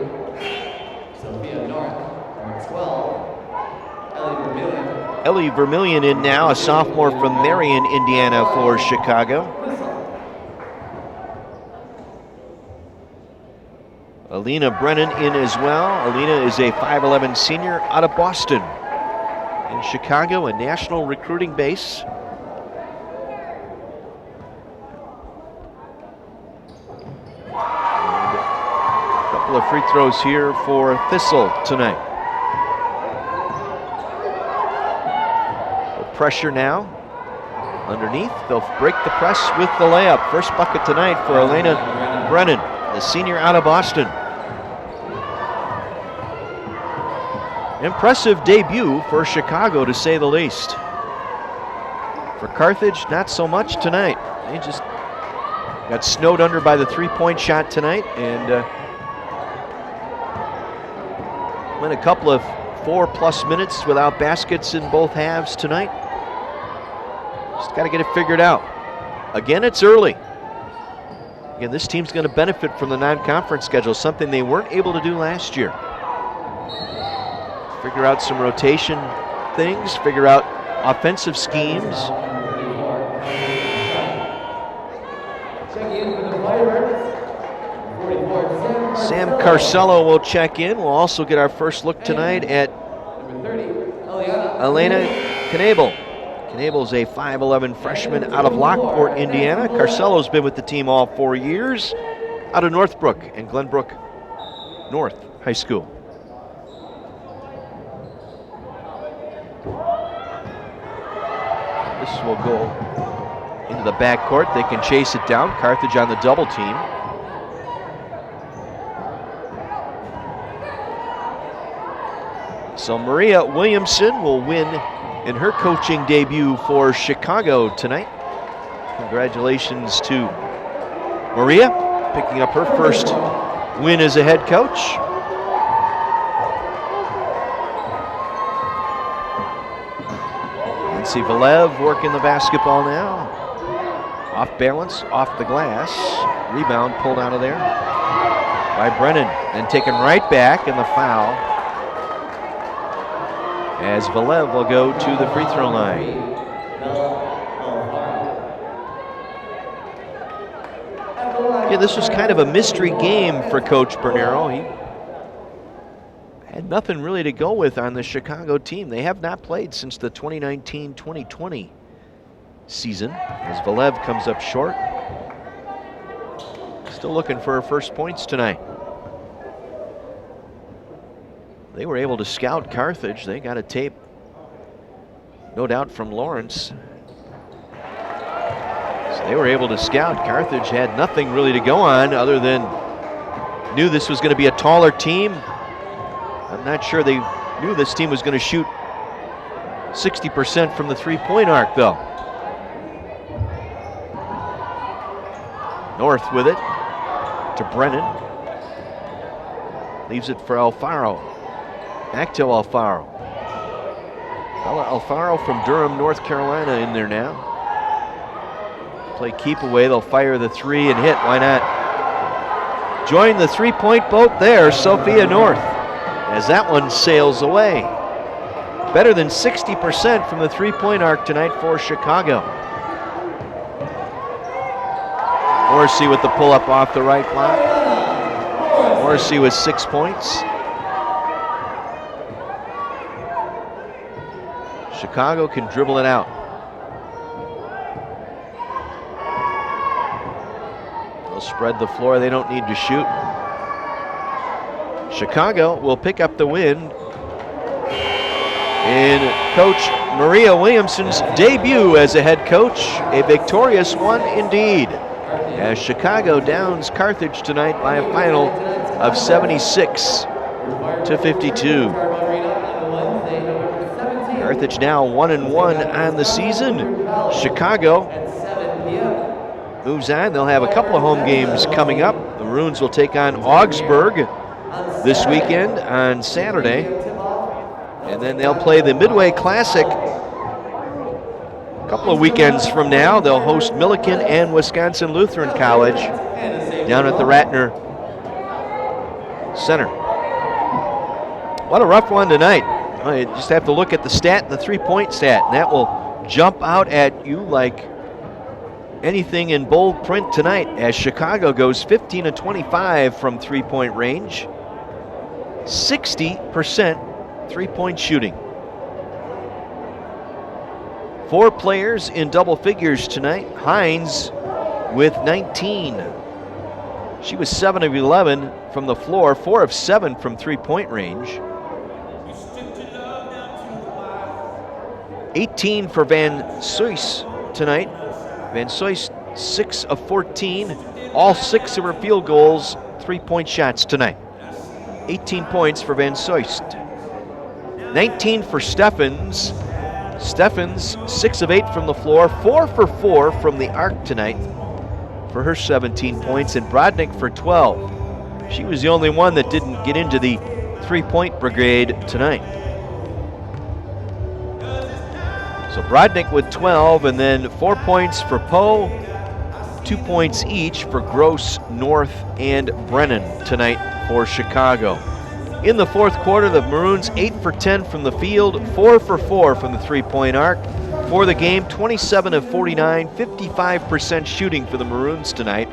[SPEAKER 2] Sophia North, number 12, Ellie Vermillion.
[SPEAKER 1] Ellie Vermillion in now, a sophomore from Marion, Indiana for Chicago. Alina Brennan in as well. Alina is a 5'11 senior out of Boston. In Chicago, a national recruiting base. A couple of free throws here for Thistle tonight. Pressure now underneath. They'll break the press with the layup. First bucket tonight for Elena Brennan, the senior out of Boston. Impressive debut for Chicago, to say the least. For Carthage, not so much tonight. They just got snowed under by the three-point shot tonight, and went a couple of 4+ minutes without baskets in both halves tonight. Just got to get it figured out. Again, it's early. Again, this team's going to benefit from the non-conference schedule, something they weren't able to do last year. Figure out some rotation things, figure out offensive schemes. Sam Carcello will check in. We'll also get our first look tonight at Elena Knabel. Knabel's a 5'11" freshman out of Lockport, Indiana. Carcello's been with the team all 4 years, out of Northbrook and Glenbrook North High School. This will go into the backcourt. They can chase it down. Carthage on the double team. So Maria Williamson will win in her coaching debut for Chicago tonight. Congratulations to Maria, picking up her first win as a head coach. Nancy Valev working the basketball now. Off balance, off the glass. Rebound pulled out of there by Brennan, and taken right back, and the foul as Valev will go to the free throw line. Yeah, this was kind of a mystery game for Coach Bernero. He had nothing really to go with on the Chicago team. They have not played since the 2019-2020 season, as Valev comes up short. Still looking for her first points tonight. They were able to scout Carthage. They got a tape, no doubt, from Lawrence. So they were able to scout. Carthage had nothing really to go on other than knew this was going to be a taller team. I'm not sure they knew this team was going to shoot 60% from the three-point arc, though. North with it to Brennan. Leaves it for Alfaro. Back to Alfaro. Alfaro from Durham, North Carolina in there now. Play keep away, they'll fire the three and hit, why not? Join the three-point boat there, Sophia North, as that one sails away. Better than 60% from the three-point arc tonight for Chicago. Morrissey with the pull-up off the right block. Morrissey with 6 points. Chicago can dribble it out. They'll spread the floor. They don't need to shoot. Chicago will pick up the win in Coach Maria Williamson's debut as a head coach. A victorious one indeed, as Chicago downs Carthage tonight by a final of 76-52. Carthage now 1-1 on the season. Chicago moves on. They'll have a couple of home games coming up. The Maroons will take on Augsburg this weekend on Saturday. And then they'll play the Midway Classic a couple of weekends from now. They'll host Millikan and Wisconsin Lutheran College down at the Ratner Center. What a rough one tonight. You just have to look at the stat, the three-point stat, and that will jump out at you like anything in bold print tonight, as Chicago goes 15-25 from three-point range. 60% three-point shooting. 4 players in double figures tonight. Hines with 19. She was 7 of 11 from the floor, 4 of 7 from three-point range. 18 for Van Suys tonight. Van Suys 6 of 14. All 6 of her field goals, three-point shots tonight. 18 points for Van Suys. 19 for Steffens. Steffens 6 of 8 from the floor, 4 for 4 from the arc tonight. for her 17 points, and Brodnick for 12. She was the only one that didn't get into the three-point brigade tonight. So Brodnick with 12, and then 4 points for Poe, 2 points each for Gross, North, and Brennan tonight for Chicago. In the fourth quarter, the Maroons 8 for 10 from the field, 4 for 4 from the three-point arc. For the game, 27 of 49, 55% shooting for the Maroons tonight,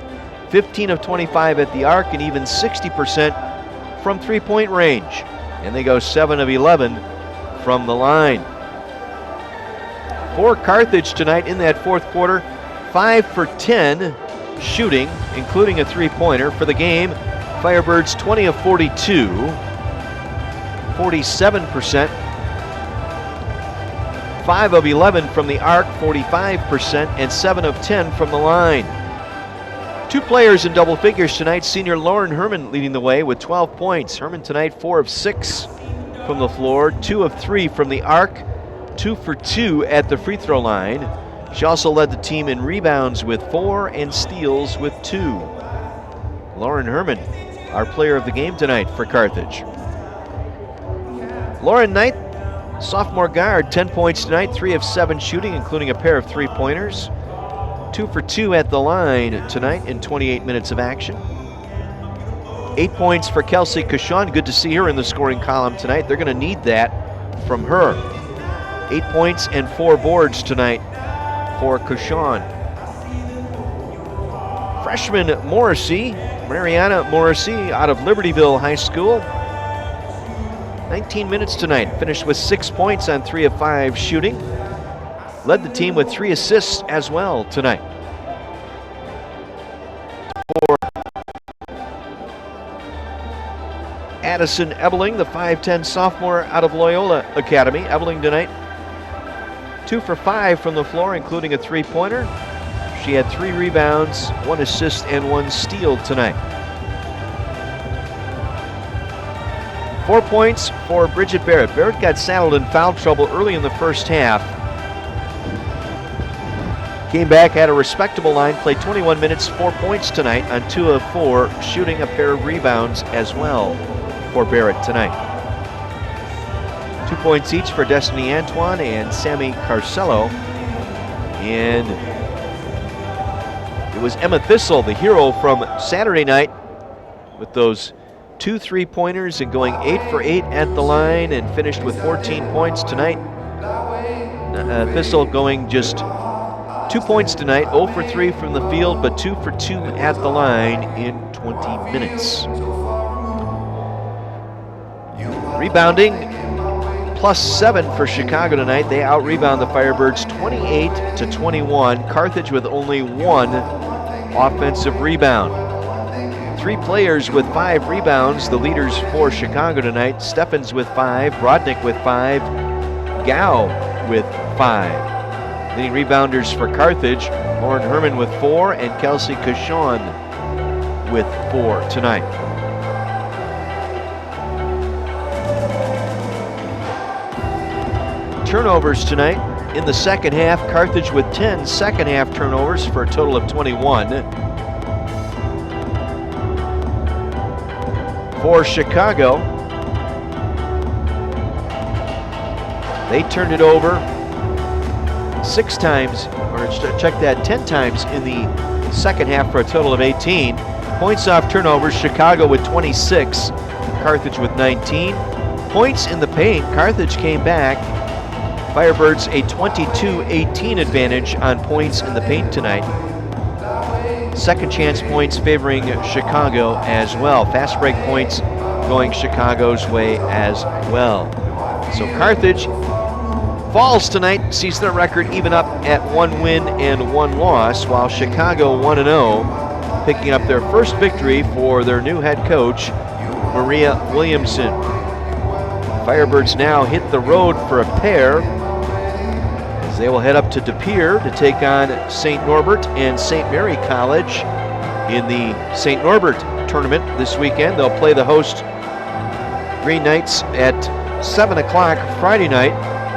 [SPEAKER 1] 15 of 25 at the arc, and even 60% from three-point range. And they go 7 of 11 from the line. For Carthage tonight in that fourth quarter, 5 for 10 shooting, including a three-pointer. For the game, Firebirds 20 of 42, 47%. 5 of 11 from the arc, 45%, and 7 of 10 from the line. 2 players in double figures tonight. Senior Lauren Herman leading the way with 12 points. Herman tonight 4 of 6 from the floor, 2 of 3 from the arc, 2 for 2 at the free throw line. She also led the team in rebounds with 4 and steals with 2. Lauren Herman, our player of the game tonight for Carthage. Lauren Knight, sophomore guard, 10 points tonight, 3 of 7 shooting, including a pair of three-pointers. 2 for 2 at the line tonight in 28 minutes of action. 8 points for Kelsey Cashon. Good to see her in the scoring column tonight. They're going to need that from her. 8 points and 4 boards tonight for Cashon. Freshman Morrissey, Mariana Morrissey, out of Libertyville High School. 19 minutes tonight, finished with 6 points on 3 of 5 shooting. Led the team with 3 assists as well tonight. For Addison Ebeling, the 5'10 sophomore out of Loyola Academy. Ebeling tonight, 2 for 5 from the floor, including a three-pointer. She had 3 rebounds, 1 assist, and 1 steal tonight. 4 points for Bridget Barrett. Barrett got saddled in foul trouble early in the first half. Came back, had a respectable line, played 21 minutes, 4 points tonight on 2 of 4, shooting a pair of rebounds as well for Barrett tonight. 2 points each for Destiny Antoine and Sammy Carcello. And it was Emma Thistle, the hero from Saturday night, with those 2 3-pointers and going 8 for 8 at the line, and finished with 14 points tonight. Thistle going just 2 points tonight, 0 for 3 from the field, but 2 for 2 at the line in 20 minutes. Rebounding, +7 for Chicago tonight. They out-rebound the Firebirds 28-21. Carthage with only 1 offensive rebound. 3 players with 5 rebounds, the leaders for Chicago tonight. Steffens with 5, Brodnick with 5, Gao with 5. Leading rebounders for Carthage, Lauren Herman with 4, and Kelsey Cashon with 4 tonight. Turnovers tonight in the second half. Carthage with 10 second half turnovers for a total of 21. For Chicago, they turned it over 6 times, or check that, 10 times in the second half for a total of 18. Points off turnovers, Chicago with 26, Carthage with 19. Points in the paint, Carthage came back. Firebirds a 22-18 advantage on points in the paint tonight. Second chance points favoring Chicago as well. Fast break points going Chicago's way as well. So Carthage falls tonight, sees their record even up at 1 win and 1 loss, while Chicago 1-0, picking up their first victory for their new head coach, Maria Williamson. Firebirds now hit the road for a pair, as they will head up to De Pere to take on St. Norbert and St. Mary College in the St. Norbert tournament this weekend. They'll play the host Green Knights at 7 o'clock Friday night,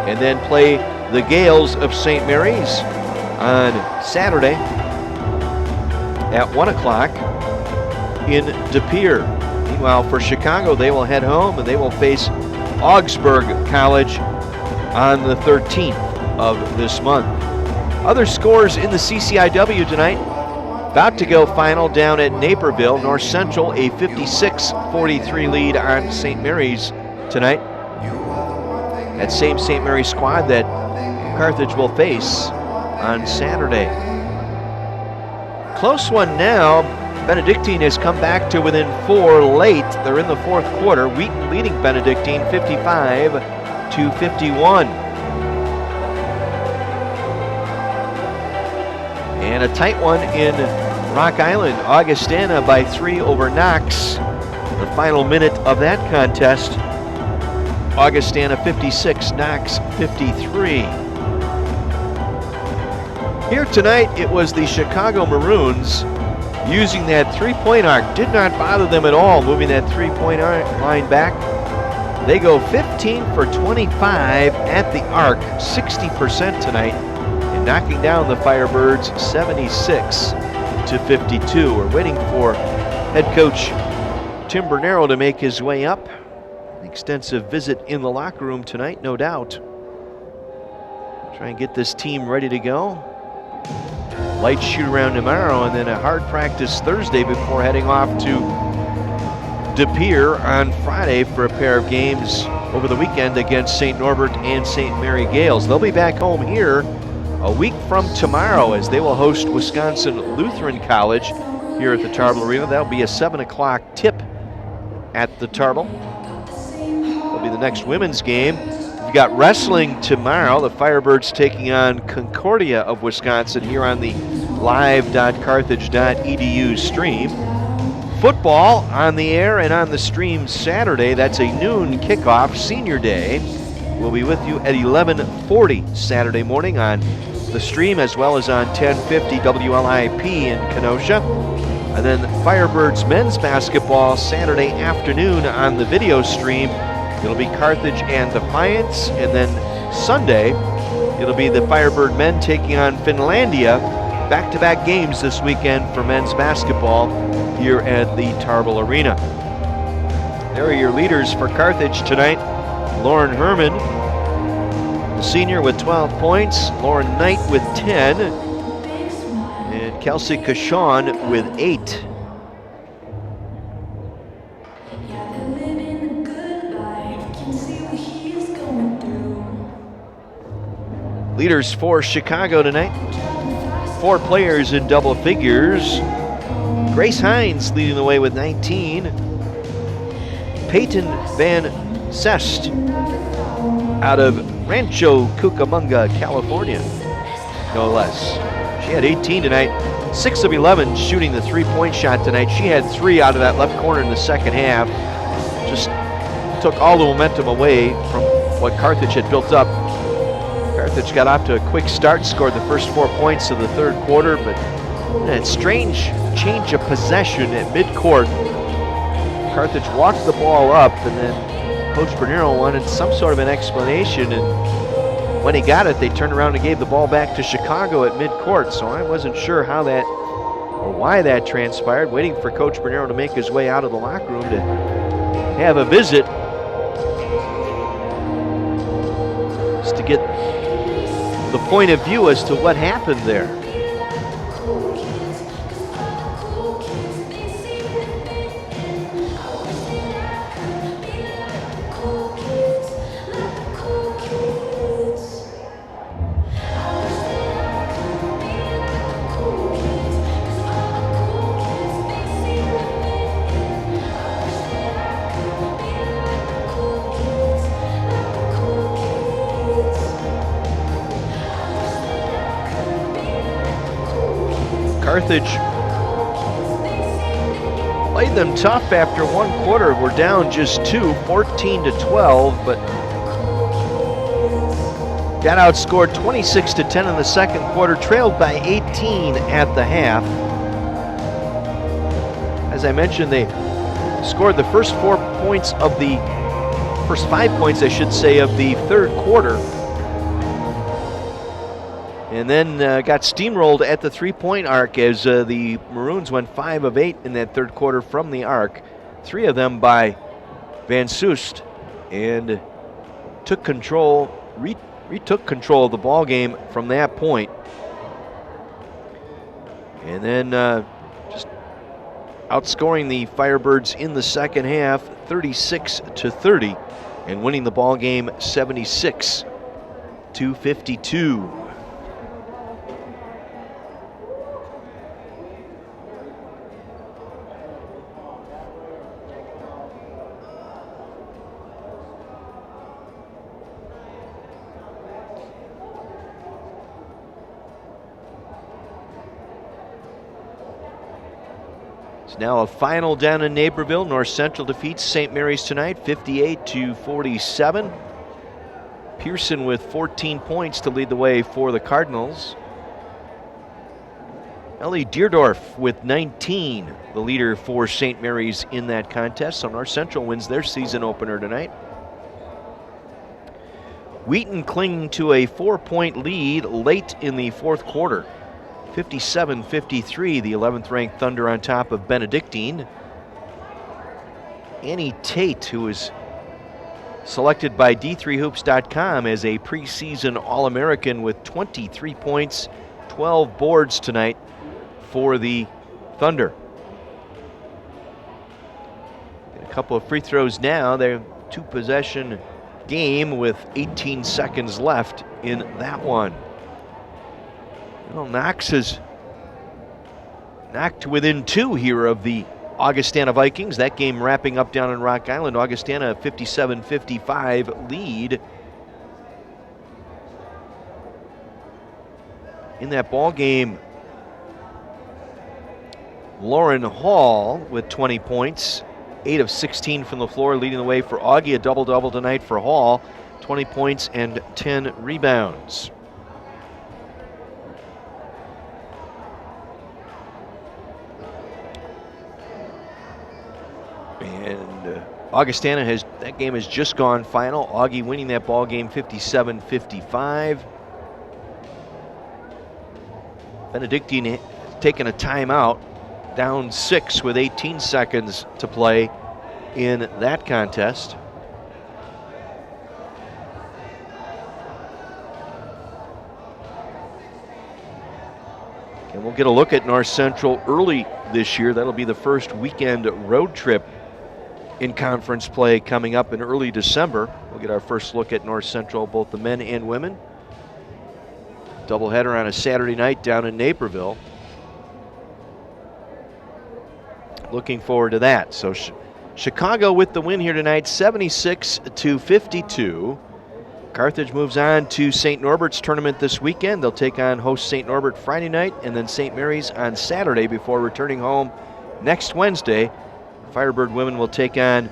[SPEAKER 1] and then play the Gales of St. Mary's on Saturday. at 1 o'clock in De Pere. Meanwhile, for Chicago, they will head home and they will face Augsburg College on the 13th of this month. Other scores in the CCIW tonight. About to go final down at Naperville. North Central, a 56-43 lead on St. Mary's tonight. That same St. Mary's squad that Carthage will face on Saturday. Close one now. Benedictine has come back to within 4 late. They're in the fourth quarter. Wheaton leading Benedictine 55-51. And a tight one in Rock Island. Augustana by 3 over Knox. The final minute of that contest. Augustana 56, Knox 53. Here tonight, it was the Chicago Maroons using that three-point arc. Did not bother them at all, moving that three-point line back. They go 15 for 25 at the arc, 60% tonight, and knocking down the Firebirds 76-52. We're waiting for head coach Tim Bernero to make his way up. An extensive visit in the locker room tonight, no doubt. Try and get this team ready to go. Light shoot around tomorrow and then a hard practice Thursday before heading off to De Pere on Friday for a pair of games over the weekend against St. Norbert and St. Mary Gales. They'll be back home here a week from tomorrow as they will host Wisconsin Lutheran College here at the Tarble Arena. That'll be a 7 o'clock tip at the Tarble. That'll be the next women's game. We've got wrestling tomorrow. The Firebirds taking on Concordia of Wisconsin here on the live.carthage.edu stream. Football on the air and on the stream Saturday. That's a noon kickoff, Senior Day. We'll be with you at 11:40 Saturday morning on the stream as well as on 1050 WLIP in Kenosha. And then Firebirds men's basketball Saturday afternoon on the video stream. It'll be Carthage and Defiance, and then Sunday, it'll be the Firebird men taking on Finlandia. Back-to-back games this weekend for men's basketball here at the Tarble Arena. There are your leaders for Carthage tonight. Lauren Herman, the senior with 12 points, Lauren Knight with 10, and Kelsey Cashon with 8. Leaders for Chicago tonight. 4 players in double figures. Grace Hines leading the way with 19. Peyton Van Sest out of Rancho Cucamonga, California, no less. She had 18 tonight. 6 of 11 shooting the three-point shot tonight. She had 3 out of that left corner in the second half. Just took all the momentum away from what Carthage had built up. Carthage got off to a quick start, scored the first 4 points of the third quarter, but that strange change of possession at midcourt. Carthage walked the ball up, and then Coach Bernero wanted some sort of an explanation, and when he got it, they turned around and gave the ball back to Chicago at midcourt, so I wasn't sure how that or why that transpired. Waiting for Coach Bernero to make his way out of the locker room to have a visit, just to get the point of view as to what happened there. Carthage played them tough after one quarter. We're down just 2, 14-12, but got outscored 26-10 in the second quarter, trailed by 18 at the half. As I mentioned, they scored the first 5 points, I should say, of the third quarter. and then got steamrolled at the three-point arc as the Maroons went 5 of 8 in that third quarter from the arc. 3 of them by Van Soest, and took control, retook control of the ball game from that point. And then just outscoring the Firebirds in the second half, 36-30, and winning the ball game 76-52. Now a final down in Naperville. North Central defeats St. Mary's tonight, 58-47. Pearson with 14 points to lead the way for the Cardinals. Ellie Deerdorf with 19, the leader for St. Mary's in that contest. So North Central wins their season opener tonight. Wheaton clinging to a 4-point lead late in the fourth quarter. 57-53, the 11th ranked Thunder on top of Benedictine. Annie Tate, who was selected by D3Hoops.com as a preseason All-American with 23 points, 12 boards tonight for the Thunder. And a couple of free throws now. They're 2-possession game with 18 seconds left in that one. Well, Knox has knocked within 2 here of the Augustana Vikings. That game wrapping up down in Rock Island. Augustana 57-55 lead. In that ball game, Lauren Hall with 20 points, 8 of 16 from the floor, leading the way for Augie. A double-double tonight for Hall, 20 points and 10 rebounds. And Augustana that game has just gone final. Augie winning that ball game 57-55. Benedictine taking a timeout, down 6 with 18 seconds to play in that contest. And we'll get a look at North Central early this year. That'll be the first weekend road trip in conference play coming up in early December. We'll get our first look at North Central, both the men and women. Doubleheader on a Saturday night down in Naperville. Looking forward to that. So Chicago with the win here tonight, 76-52. Carthage moves on to St. Norbert's tournament this weekend. They'll take on host St. Norbert Friday night and then St. Mary's on Saturday before returning home next Wednesday. Firebird women will take on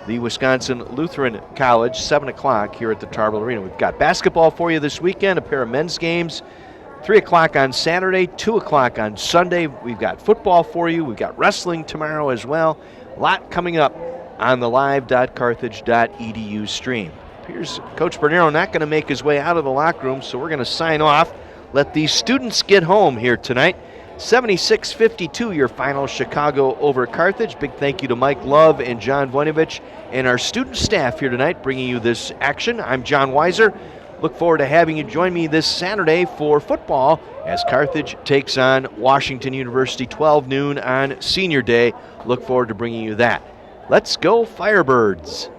[SPEAKER 1] the Wisconsin Lutheran College, 7 o'clock here at the Tarble Arena. We've got basketball for you this weekend, a pair of men's games, 3 o'clock on Saturday, 2 o'clock on Sunday. We've got football for you. We've got wrestling tomorrow as well. A lot coming up on the live.carthage.edu stream. Here's Coach Bernero not going to make his way out of the locker room, so we're going to sign off. Let these students get home here tonight. 76-52, your final, Chicago over Carthage. Big thank you to Mike Love and John Voinovich and our student staff here tonight bringing you this action. I'm John Weiser. Look forward to having you join me this Saturday for football as Carthage takes on Washington University, 12 noon on Senior Day. Look forward to bringing you that. Let's go Firebirds.